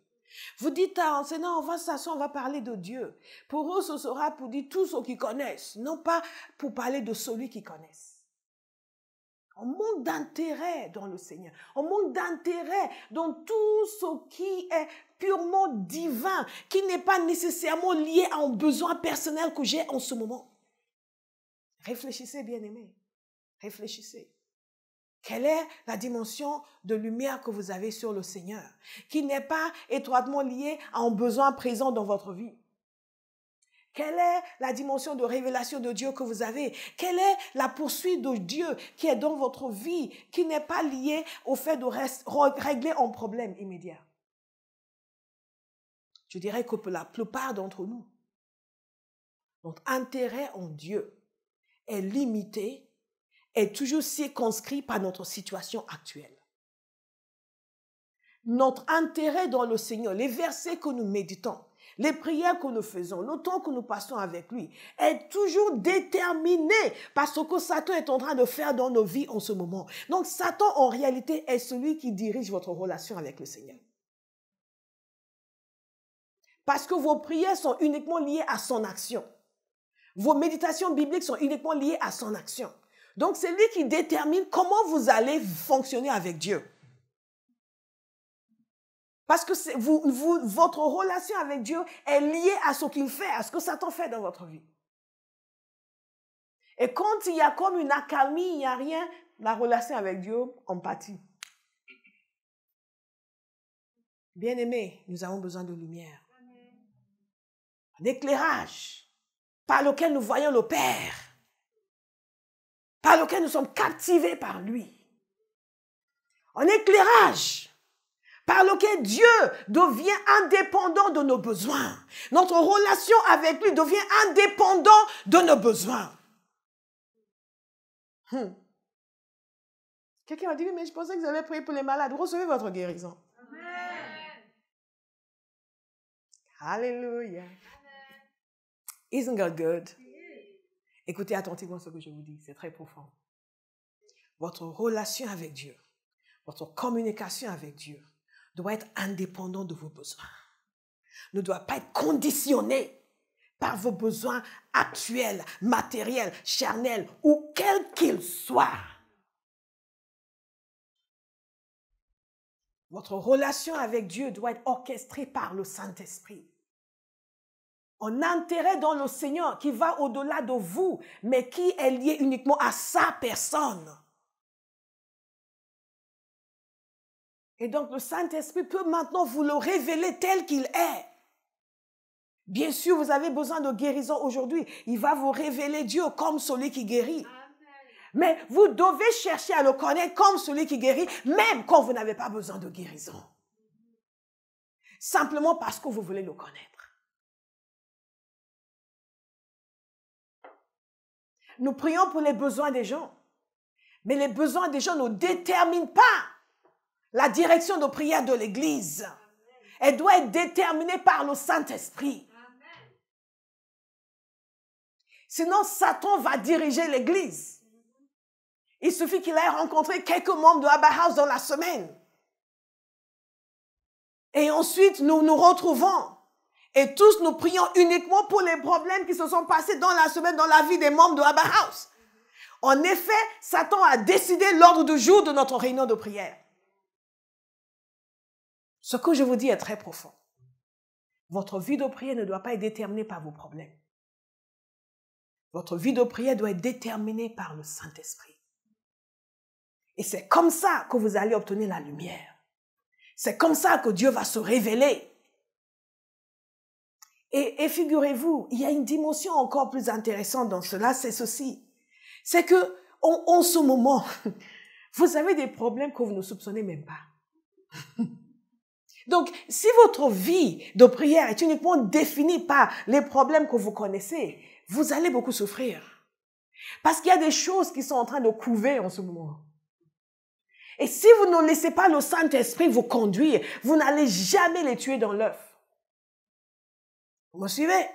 S1: Vous dites à enseignant, on va s'asseoir, on va parler de Dieu. Pour eux, ce sera pour dire tous ceux qui connaissent, non pas pour parler de celui qui connaissent. On manque d'intérêt dans le Seigneur. On manque d'intérêt dans tout ce qui est purement divin, qui n'est pas nécessairement lié à un besoin personnel que j'ai en ce moment. Réfléchissez, bien-aimés. Réfléchissez. Quelle est la dimension de lumière que vous avez sur le Seigneur, qui n'est pas étroitement liée à un besoin présent dans votre vie? Quelle est la dimension de révélation de Dieu que vous avez? Quelle est la poursuite de Dieu qui est dans votre vie, qui n'est pas liée au fait de régler un problème immédiat? Je dirais que pour la plupart d'entre nous, notre intérêt en Dieu est limité, est toujours circonscrit par notre situation actuelle. Notre intérêt dans le Seigneur, les versets que nous méditons, les prières que nous faisons, le temps que nous passons avec lui, est toujours déterminé par ce que Satan est en train de faire dans nos vies en ce moment. Donc Satan, en réalité, est celui qui dirige votre relation avec le Seigneur. Parce que vos prières sont uniquement liées à son action. Vos méditations bibliques sont uniquement liées à son action. Donc, c'est lui qui détermine comment vous allez fonctionner avec Dieu. Parce que votre relation avec Dieu est liée à ce qu'il fait, à ce que Satan fait dans votre vie. Et quand il y a comme une accalmie, il n'y a rien, la relation avec Dieu en pâtit. Bien-aimés, nous avons besoin de lumière. D'éclairage par lequel nous voyons le Père, par lequel nous sommes captivés par lui. Un éclairage par lequel Dieu devient indépendant de nos besoins. Notre relation avec lui devient indépendante de nos besoins. Quelqu'un m'a dit, mais je pensais que vous allez prier pour les malades. Recevez votre guérison. Amen. Alléluia. Isn't God good? Écoutez attentivement ce que je vous dis, c'est très profond. Votre relation avec Dieu, votre communication avec Dieu doit être indépendante de vos besoins. Ne doit pas être conditionnée par vos besoins actuels, matériels, charnels ou quels qu'ils soient. Votre relation avec Dieu doit être orchestrée par le Saint-Esprit. Un intérêt dans le Seigneur qui va au-delà de vous, mais qui est lié uniquement à sa personne. Et donc le Saint-Esprit peut maintenant vous le révéler tel qu'il est. Bien sûr, vous avez besoin de guérison aujourd'hui. Il va vous révéler Dieu comme celui qui guérit. Mais vous devez chercher à le connaître comme celui qui guérit, même quand vous n'avez pas besoin de guérison. Simplement parce que vous voulez le connaître. Nous prions pour les besoins des gens. Mais les besoins des gens ne déterminent pas la direction de prière de l'Église. Elle doit être déterminée par le Saint-Esprit. Sinon, Satan va diriger l'Église. Il suffit qu'il ait rencontré quelques membres de Abba House dans la semaine. Et ensuite, nous nous retrouvons. Et tous nous prions uniquement pour les problèmes qui se sont passés dans la semaine, dans la vie des membres de Abba House. En effet, Satan a décidé l'ordre du jour de notre réunion de prière. Ce que je vous dis est très profond. Votre vie de prière ne doit pas être déterminée par vos problèmes. Votre vie de prière doit être déterminée par le Saint-Esprit. Et c'est comme ça que vous allez obtenir la lumière. C'est comme ça que Dieu va se révéler. Et figurez-vous, il y a une dimension encore plus intéressante dans cela, c'est ceci. C'est que, en ce moment, vous avez des problèmes que vous ne soupçonnez même pas. Donc, si votre vie de prière est uniquement définie par les problèmes que vous connaissez, vous allez beaucoup souffrir. Parce qu'il y a des choses qui sont en train de couver en ce moment. Et si vous ne laissez pas le Saint-Esprit vous conduire, vous n'allez jamais les tuer dans l'œuf. Vous me suivez?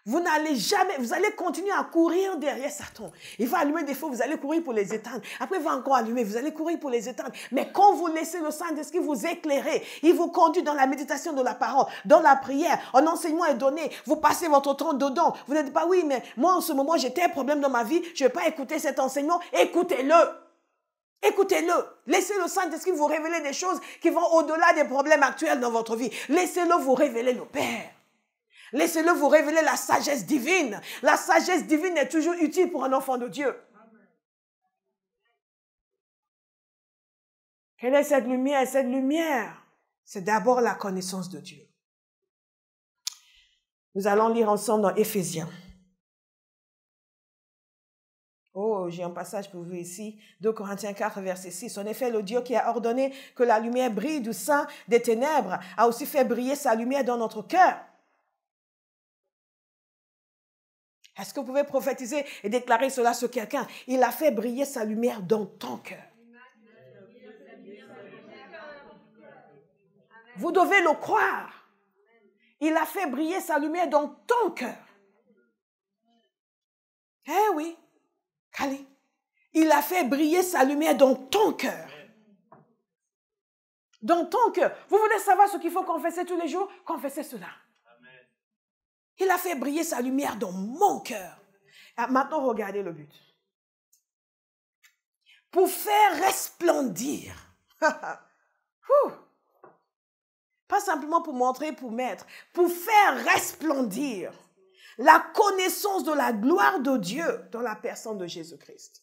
S1: Vous n'allez jamais, vous allez continuer à courir derrière Satan. Il va allumer des feux, vous allez courir pour les éteindre. Après, il va encore allumer, vous allez courir pour les éteindre. Mais quand vous laissez le Saint-Esprit vous éclairer, il vous conduit dans la méditation de la parole, dans la prière, un enseignement est donné, vous passez votre temps dedans. Vous ne dites pas, oui, mais moi, en ce moment, j'ai tel problème dans ma vie, je ne vais pas écouter cet enseignement. Écoutez-le. Écoutez-le. Laissez le Saint-Esprit vous révéler des choses qui vont au-delà des problèmes actuels dans votre vie. Laissez-le vous révéler le Père. Laissez-le vous révéler la sagesse divine. La sagesse divine est toujours utile pour un enfant de Dieu. Quelle est cette lumière? Cette lumière, c'est d'abord la connaissance de Dieu. Nous allons lire ensemble dans Éphésiens. Oh, j'ai un passage pour vous ici, 2 Corinthiens 4, verset 6. En effet, le Dieu qui a ordonné que la lumière brille du sein des ténèbres a aussi fait briller sa lumière dans notre cœur. Est-ce que vous pouvez prophétiser et déclarer cela sur quelqu'un? Il a fait briller sa lumière dans ton cœur. Vous devez le croire. Il a fait briller sa lumière dans ton cœur. Eh oui, Kali. Il a fait briller sa lumière dans ton cœur. Dans ton cœur. Vous voulez savoir ce qu'il faut confesser tous les jours? Confessez cela. Amen. Il a fait briller sa lumière dans mon cœur. Ah, maintenant, regardez le but. Pour faire resplendir. Pas simplement pour montrer, pour mettre. Pour faire resplendir la connaissance de la gloire de Dieu dans la personne de Jésus-Christ.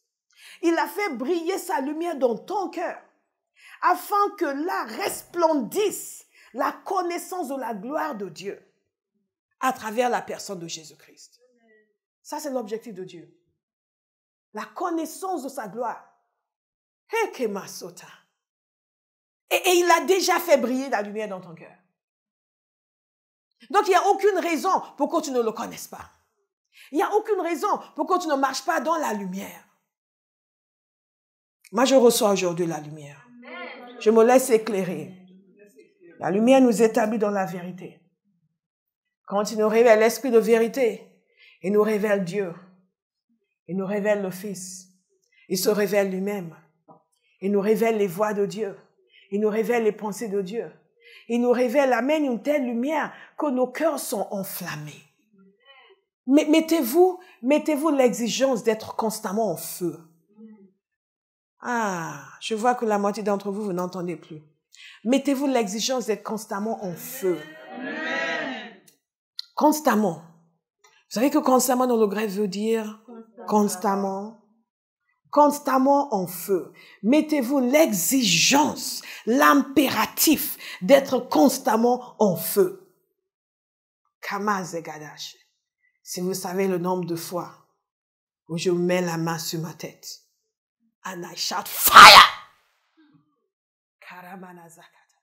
S1: Il a fait briller sa lumière dans ton cœur afin que là resplendisse la connaissance de la gloire de Dieu à travers la personne de Jésus-Christ. Ça, c'est l'objectif de Dieu. La connaissance de sa gloire. Et il a déjà fait briller la lumière dans ton cœur. Donc, il n'y a aucune raison pour que tu ne le connaisses pas. Il n'y a aucune raison pour que tu ne marches pas dans la lumière. Moi, je reçois aujourd'hui la lumière. Je me laisse éclairer. La lumière nous établit dans la vérité. Quand il nous révèle l'esprit de vérité, il nous révèle Dieu. Il nous révèle le Fils. Il se révèle lui-même. Il nous révèle les voies de Dieu. Il nous révèle les pensées de Dieu. Il nous révèle, amène une telle lumière que nos cœurs sont enflammés. Mais mettez-vous l'exigence d'être constamment en feu. Ah, je vois que la moitié d'entre vous, vous n'entendez plus. Mettez-vous l'exigence d'être constamment en feu. Constamment. Vous savez que constamment dans le grec veut dire constamment. Constamment en feu. Mettez-vous l'exigence, l'impératif d'être constamment en feu. Kamazegadash. Si vous savez le nombre de fois où je mets la main sur ma tête. And I shout fire. Karamanazakata.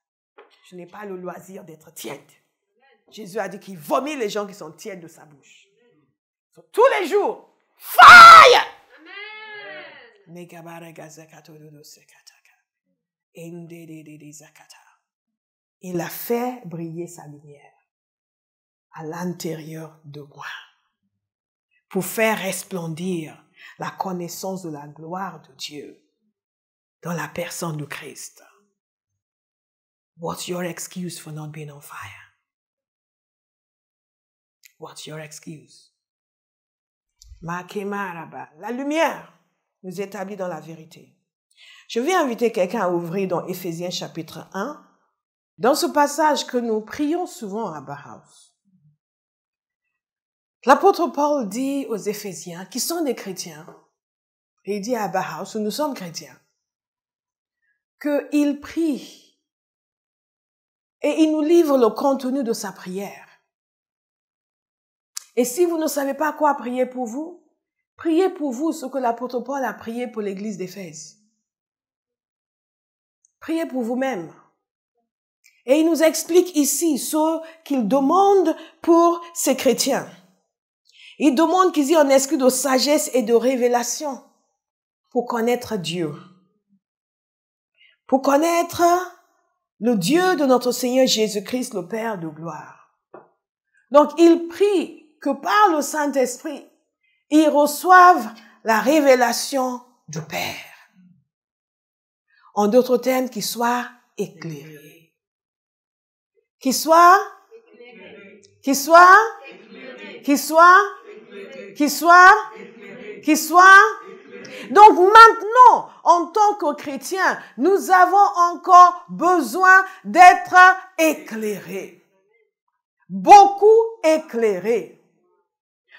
S1: Je n'ai pas le loisir d'être tiède. Jésus a dit qu'il vomit les gens qui sont tièdes de sa bouche. Tous les jours, fire. Il a fait briller sa lumière à l'intérieur de moi pour faire resplendir la connaissance de la gloire de Dieu dans la personne de Christ. What's your excuse for not being on fire? What's your excuse? La lumière nous établit dans la vérité. Je vais inviter quelqu'un à ouvrir dans Éphésiens chapitre 1, dans ce passage que nous prions souvent à Bauhaus. L'apôtre Paul dit aux Éphésiens, qui sont des chrétiens, et il dit à Bauhaus, nous sommes chrétiens, qu'il prie et il nous livre le contenu de sa prière. Et si vous ne savez pas quoi prier pour vous, priez pour vous ce que l'apôtre Paul a prié pour l'église d'Éphèse. Priez pour vous-même. Et il nous explique ici ce qu'il demande pour ces chrétiens. Il demande qu'ils aient un esprit de sagesse et de révélation pour connaître Dieu. Pour connaître le Dieu de notre Seigneur Jésus-Christ, le Père de gloire. Donc, il prie que par le Saint-Esprit, ils reçoivent la révélation du Père. En d'autres termes, qu'ils soient éclairés. Qu'ils soient Donc maintenant, en tant que chrétiens, nous avons encore besoin d'être éclairés. beaucoup éclairé.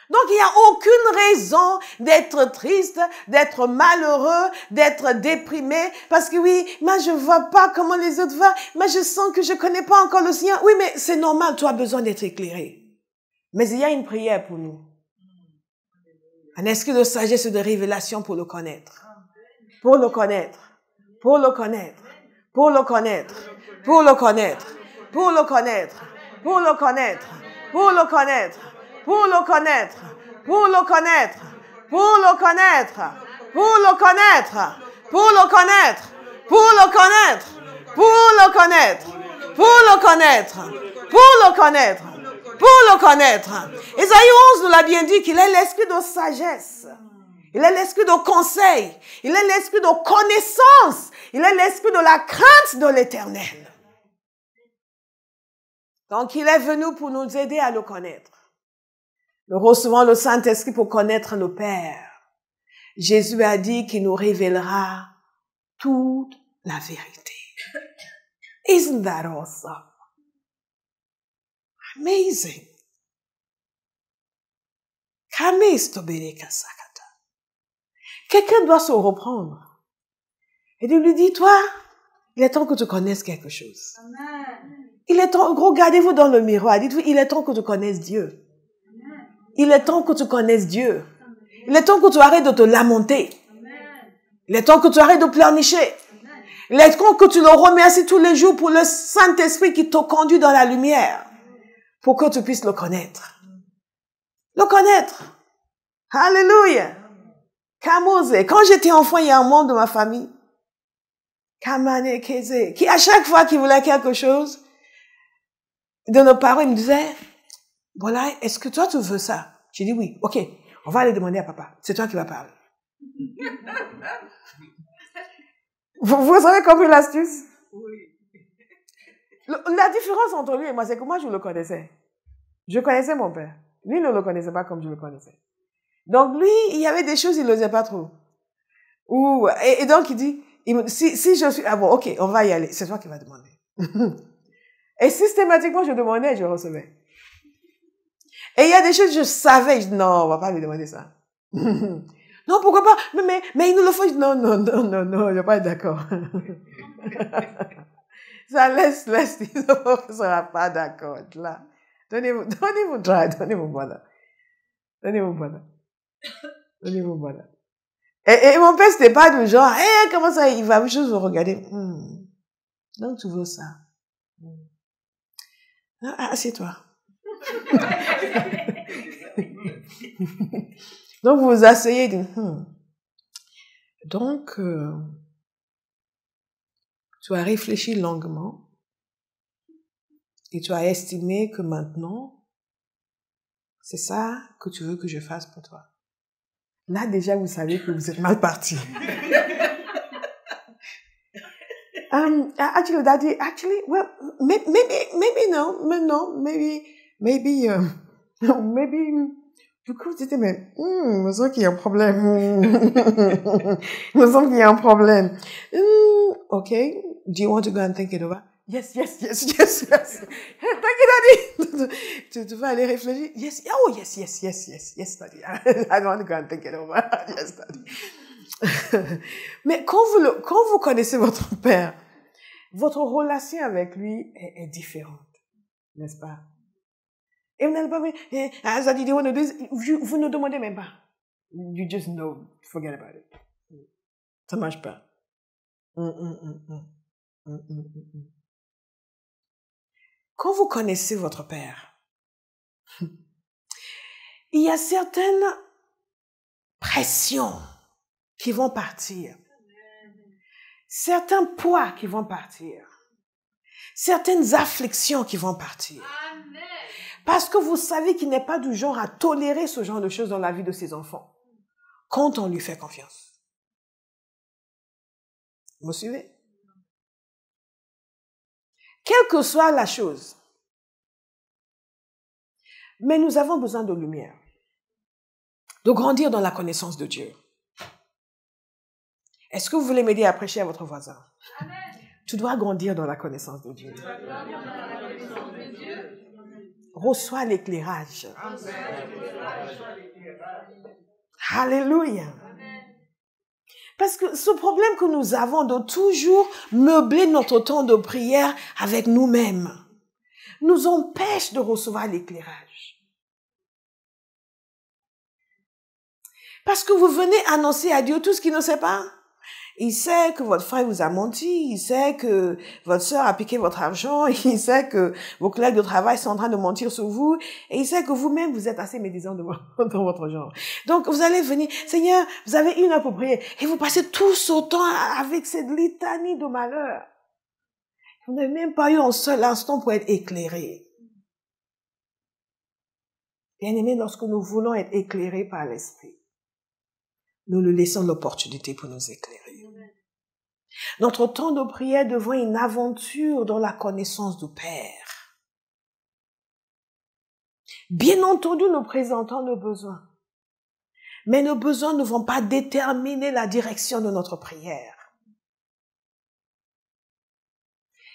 S1: Donc, il n'y a aucune raison d'être triste, d'être malheureux, d'être déprimé, parce que oui, moi, je vois pas comment les autres vont, moi, je sens que je connais pas encore le Seigneur. Oui, mais c'est normal, tu as besoin d'être éclairé. Mais il y a une prière pour nous. Un esprit de sagesse et de révélation pour le connaître. Pour le connaître. Pour le connaître. Pour le connaître. Pour le connaître. Pour le connaître. Pour le connaître. Pour le connaître. Pour le connaître. Pour le connaître. Pour le connaître. Pour le connaître. Pour le connaître. Pour le connaître. Pour le connaître. Pour le connaître. Pour le connaître. Pour le connaître. Ésaïe 11 nous l'a bien dit qu'il est l'esprit de sagesse. Il est l'esprit de conseil. Il est l'esprit de connaissance. Il est l'esprit de la crainte de l'Éternel. Donc, il est venu pour nous aider à le connaître. Nous recevons le Saint-Esprit pour connaître le Père. Jésus a dit qu'il nous révélera toute la vérité. Isn't that awesome? Amazing. Quelqu'un doit se reprendre. Et lui dit, toi, il est temps que tu connaisses quelque chose. Amen. Il est temps, regardez-vous dans le miroir, dites-vous, il est temps que tu connaisses Dieu. Amen. Il est temps que tu connaisses Dieu. Amen. Il est temps que tu arrêtes de te lamenter. Amen. Il est temps que tu arrêtes de pleurnicher. Amen. Il est temps que tu le remercies tous les jours pour le Saint-Esprit qui te conduit dans la lumière, pour que tu puisses le connaître. Le connaître. Alléluia. Kamose. Quand j'étais enfant, il y a un membre de ma famille, Kamane Keze, qui à chaque fois qu'il voulait quelque chose, de nos parents, il me disait, voilà, est-ce que toi tu veux ça? J'ai dit oui. Ok, on va aller demander à papa. C'est toi qui vas parler. Vous avez compris l'astuce?
S2: Oui.
S1: La différence entre lui et moi, c'est que moi, je le connaissais. Je connaissais mon père. Lui ne le connaissait pas comme je le connaissais. Donc, lui, il y avait des choses, il n'osait pas trop. Et donc, il dit, si je suis... Ah bon, ok, on va y aller. C'est toi qui vas demander. Et systématiquement, je demandais et je recevais. Et il y a des choses, je savais. Je dis, non, on va pas lui demander ça. Non, pourquoi pas? Mais il nous le faut. Je dis, non, je vais pas être d'accord. Ça laisse, il ne sera pas d'accord. Là. Donnez-vous voilà. Et mon père, c'était pas du genre, comment ça, il va juste vous regarder. Donc, tu veux ça. Assieds-toi. Donc, vous vous asseyez et dites, Donc, tu as réfléchi longuement et tu as estimé que maintenant, c'est ça que tu veux que je fasse pour toi. Là, déjà, vous savez que vous êtes mal parti. Actually, well, maybe no, maybe, du coup, tu dis, mais, il me semble qu'il y a un problème. Il me semble qu'il y a un problème. Okay, do you want to go and think it over? Yes. Thank you, Daddy. Tu vas aller réfléchir? Yes, Daddy. I don't want to go and think it over. Yes, Daddy. Mais quand vous connaissez votre père, votre relation avec lui est différente, n'est-ce pas? Et vous n'allez pas vous ne demandez même pas. You just know, forget about it. Ça marche pas. Quand vous connaissez votre père, il y a certaines pressions qui vont partir. Certains poids qui vont partir. Certaines afflictions qui vont partir. Amen. Parce que vous savez qu'il n'est pas du genre à tolérer ce genre de choses dans la vie de ses enfants. Quand on lui fait confiance. Vous me suivez? Quelle que soit la chose. Mais nous avons besoin de lumière. De grandir dans la connaissance de Dieu. Est-ce que vous voulez m'aider à prêcher à votre voisin? Amen. Tu dois grandir dans la connaissance de Dieu. reçois l'éclairage. Alléluia. Parce que ce problème que nous avons de toujours meubler notre temps de prière avec nous-mêmes nous empêche de recevoir l'éclairage. Parce que vous venez annoncer à Dieu tout ce qu'il ne sait pas. Il sait que votre frère vous a menti, il sait que votre sœur a piqué votre argent, il sait que vos collègues de travail sont en train de mentir sur vous, et il sait que vous-même, vous êtes assez médisant dans votre genre. Donc, vous allez venir, Seigneur, vous avez 1 heure pour prier, et vous passez tout ce temps avec cette litanie de malheur. Vous n'avez même pas eu un seul instant pour être éclairé. Bien-aimés, lorsque nous voulons être éclairés par l'Esprit, nous lui laissons l'opportunité pour nous éclairer. Notre temps de prière devient une aventure dans la connaissance du Père. Bien entendu, nous présentons nos besoins. Mais nos besoins ne vont pas déterminer la direction de notre prière.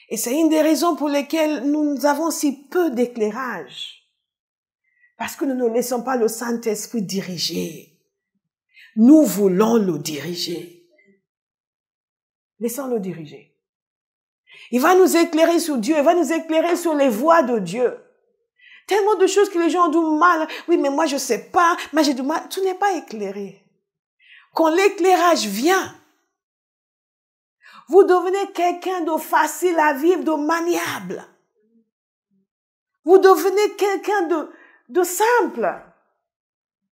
S1: Et c'est une des raisons pour lesquelles nous avons si peu d'éclairage. Parce que nous ne laissons pas le Saint-Esprit diriger. Nous voulons le diriger. Laissons-le diriger. Il va nous éclairer sur Dieu, il va nous éclairer sur les voies de Dieu. Tellement de choses que les gens ont du mal. Oui, mais moi je sais pas, mais j'ai du mal. Tu n'es pas éclairé. Quand l'éclairage vient, vous devenez quelqu'un de facile à vivre, de maniable. Vous devenez quelqu'un de simple.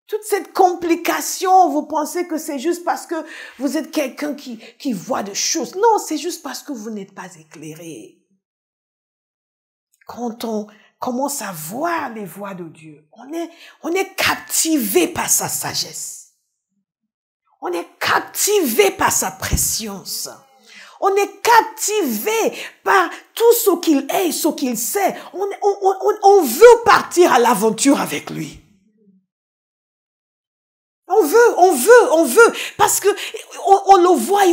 S1: Toute cette complication, vous pensez que c'est juste parce que vous êtes quelqu'un qui voit des choses. Non, c'est juste parce que vous n'êtes pas éclairé. Quand on commence à voir les voies de Dieu, on est captivé par sa sagesse. On est captivé par sa préscience. On est captivé par tout ce qu'il est et ce qu'il sait. On veut partir à l'aventure avec lui. On veut, parce que on le voit et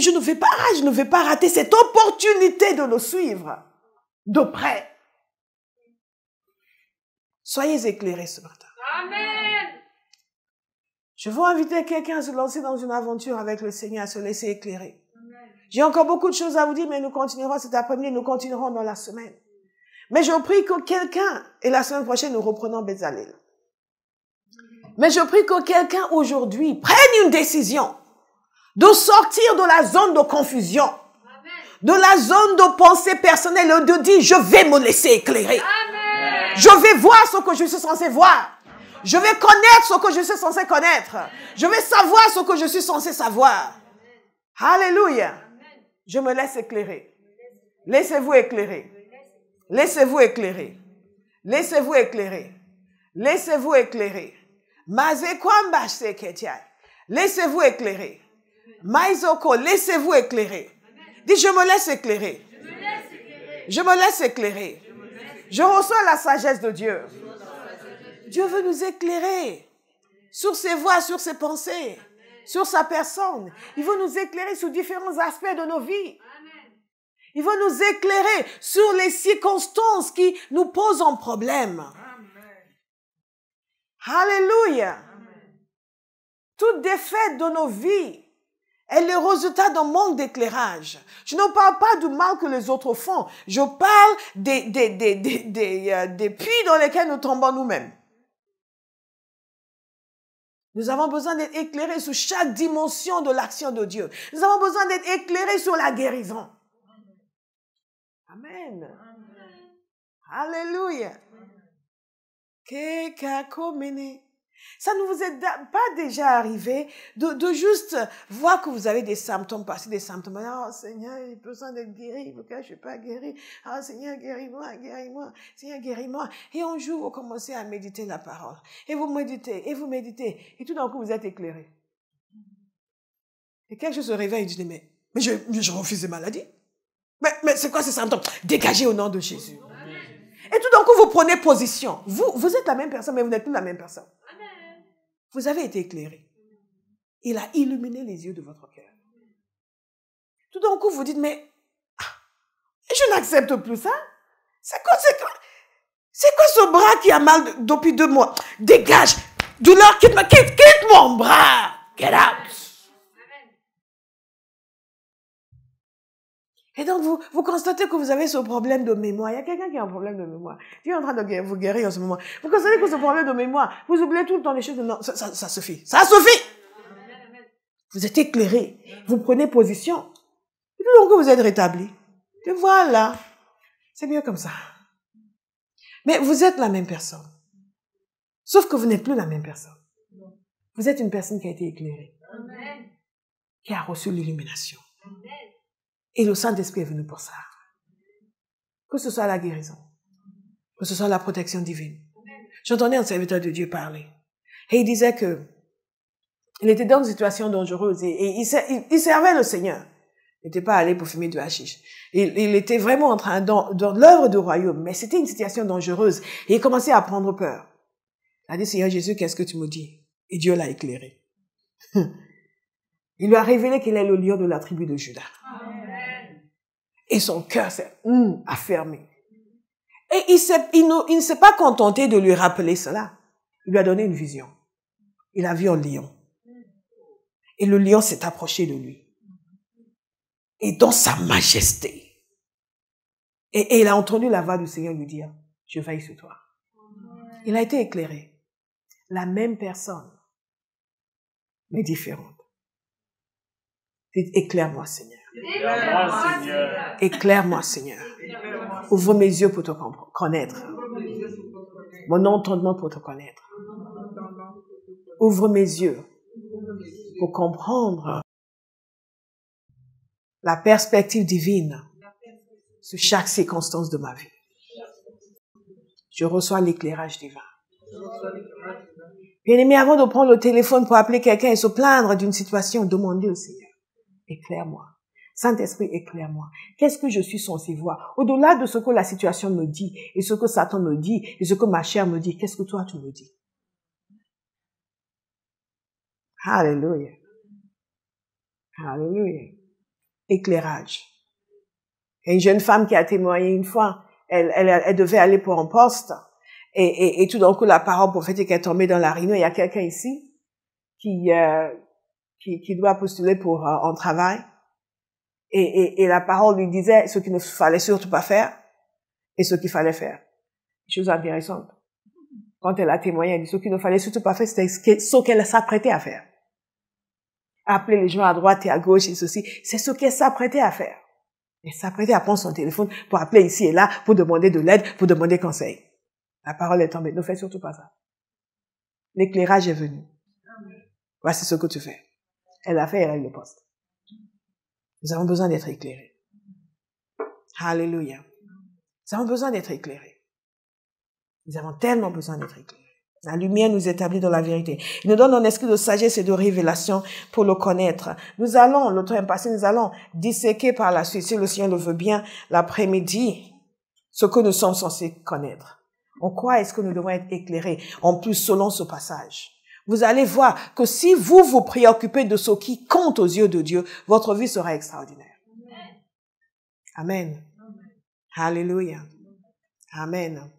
S1: je ne vais pas rater cette opportunité de le suivre de près. Soyez éclairés ce matin.
S2: Amen.
S1: Je veux inviter quelqu'un à se lancer dans une aventure avec le Seigneur, à se laisser éclairer. J'ai encore beaucoup de choses à vous dire, mais nous continuerons cet après-midi, nous continuerons dans la semaine. Mais je prie que quelqu'un, et la semaine prochaine, nous reprenons Bézalel. Mais je prie que quelqu'un aujourd'hui prenne une décision de sortir de la zone de confusion, de la zone de pensée personnelle et de dire, je vais me laisser éclairer.
S2: Amen.
S1: Je vais voir ce que je suis censé voir. Je vais connaître ce que je suis censé connaître. Je vais savoir ce que je suis censé savoir. Alléluia. Je me laisse éclairer. Laissez-vous éclairer. Laissez-vous éclairer. Laissez-vous éclairer. Laissez-vous éclairer. Laissez-vous éclairer. Maïzoko, laissez-vous éclairer. Dis, je me laisse éclairer. Je me laisse éclairer. Je reçois la sagesse de Dieu. Dieu veut nous éclairer sur ses voies, sur ses pensées, sur sa personne. Il veut nous éclairer sur différents aspects de nos vies. Il veut nous éclairer sur les circonstances qui nous posent un problème. Alléluia. Toute défaite de nos vies est le résultat d'un manque d'éclairage. Je ne parle pas du mal que les autres font. Je parle des puits dans lesquels nous tombons nous-mêmes. Nous avons besoin d'être éclairés sur chaque dimension de l'action de Dieu. Nous avons besoin d'être éclairés sur la guérison. Amen. Alléluia. Ça ne vous est pas déjà arrivé de juste voir que vous avez des symptômes, passer des symptômes. Oh Seigneur, j'ai besoin d'être guéri, pourquoi je ne suis pas guéri? Oh Seigneur, guéris-moi, guéris-moi, Seigneur, guéris-moi. Et un jour, vous commencez à méditer la parole. Et vous méditez, et tout d'un coup, vous êtes éclairé. Et quelque chose se réveille, il dit, mais je refuse les maladies. Mais c'est quoi ces symptômes? Dégagez au nom de Jésus. Et tout d'un coup, vous prenez position. Vous êtes la même personne, mais vous n'êtes plus la même personne. Amen. Vous avez été éclairé. Il a illuminé les yeux de votre cœur. Tout d'un coup, vous dites, mais je n'accepte plus ça. C'est quoi? C'est quoi ce bras qui a mal depuis 2 mois? Dégage! Douleur, quitte mon bras! Get out! Et donc, vous constatez que vous avez ce problème de mémoire. Il y a quelqu'un qui a un problème de mémoire. Qui est en train de vous guérir en ce moment. Vous constatez que ce problème de mémoire, vous oubliez tout le temps les choses. Non, ça suffit. Ça suffit! Vous êtes éclairé. Vous prenez position. Et puis donc, vous êtes rétabli. Et voilà. C'est mieux comme ça. Mais vous êtes la même personne. Sauf que vous n'êtes plus la même personne. Vous êtes une personne qui a été éclairée. Amen. Qui a reçu l'illumination. Et le Saint-Esprit est venu pour ça. Que ce soit la guérison. Que ce soit la protection divine. J'entendais un serviteur de Dieu parler. Et il disait que il était dans une situation dangereuse et il servait le Seigneur. Il n'était pas allé pour fumer du hashish. Il était vraiment en train dans l'œuvre du royaume, mais c'était une situation dangereuse. Et il commençait à prendre peur. Il a dit, Seigneur Jésus, qu'est-ce que tu me dis? Et Dieu l'a éclairé. Il lui a révélé qu'il est le lion de la tribu de Juda. Amen. Et son cœur s'est affermé. Et il ne s'est pas contenté de lui rappeler cela. Il lui a donné une vision. Il a vu un lion. Et le lion s'est approché de lui. Et dans sa majesté. Et il a entendu la voix du Seigneur lui dire, je veille sur toi. Il a été éclairé. La même personne, mais différente. Dites, éclaire-moi, Seigneur.
S2: Éclaire-moi, Seigneur.
S1: Éclaire-moi, Seigneur. Ouvre mes yeux pour te connaître. Mon entendement pour te connaître. Ouvre mes yeux pour comprendre la perspective divine sur chaque circonstance de ma vie. Je reçois l'éclairage divin. Bien-aimé, avant de prendre le téléphone pour appeler quelqu'un et se plaindre d'une situation, demandez au Seigneur, éclaire-moi. Saint-Esprit, éclaire-moi. Qu'est-ce que je suis censé voir? Au-delà de ce que la situation me dit, et ce que Satan me dit, et ce que ma chair me dit, qu'est-ce que toi tu me dis? Alléluia. Alléluia. Éclairage. Il y a une jeune femme qui a témoigné une fois, elle devait aller pour un poste, et tout d'un coup, la parole prophétique est tombée dans la réunion. Il y a quelqu'un ici qui doit postuler pour un travail. Et la parole lui disait ce qu'il ne fallait surtout pas faire et ce qu'il fallait faire. Chose intéressante. Quand elle a témoigné, elle dit ce qu'il ne fallait surtout pas faire, c'était ce qu'elle s'apprêtait à faire. Appeler les gens à droite et à gauche et ceci, c'est ce qu'elle s'apprêtait à faire. Elle s'apprêtait à prendre son téléphone pour appeler ici et là, pour demander de l'aide, pour demander conseil. La parole est tombée. Ne fais surtout pas ça. L'éclairage est venu. Voici ce que tu fais. Elle a fait, elle a eu le poste. Nous avons besoin d'être éclairés. Alléluia. Nous avons besoin d'être éclairés. Nous avons tellement besoin d'être éclairés. La lumière nous établit dans la vérité. Il nous donne un esprit de sagesse et de révélation pour le connaître. Nous allons, le temps est passé, nous allons disséquer par la suite, si le Seigneur le veut bien, l'après-midi, ce que nous sommes censés connaître. En quoi est-ce que nous devons être éclairés? En plus, selon ce passage. Vous allez voir que si vous vous préoccupez de ce qui compte aux yeux de Dieu, votre vie sera extraordinaire. Amen. Amen. Alléluia. Amen.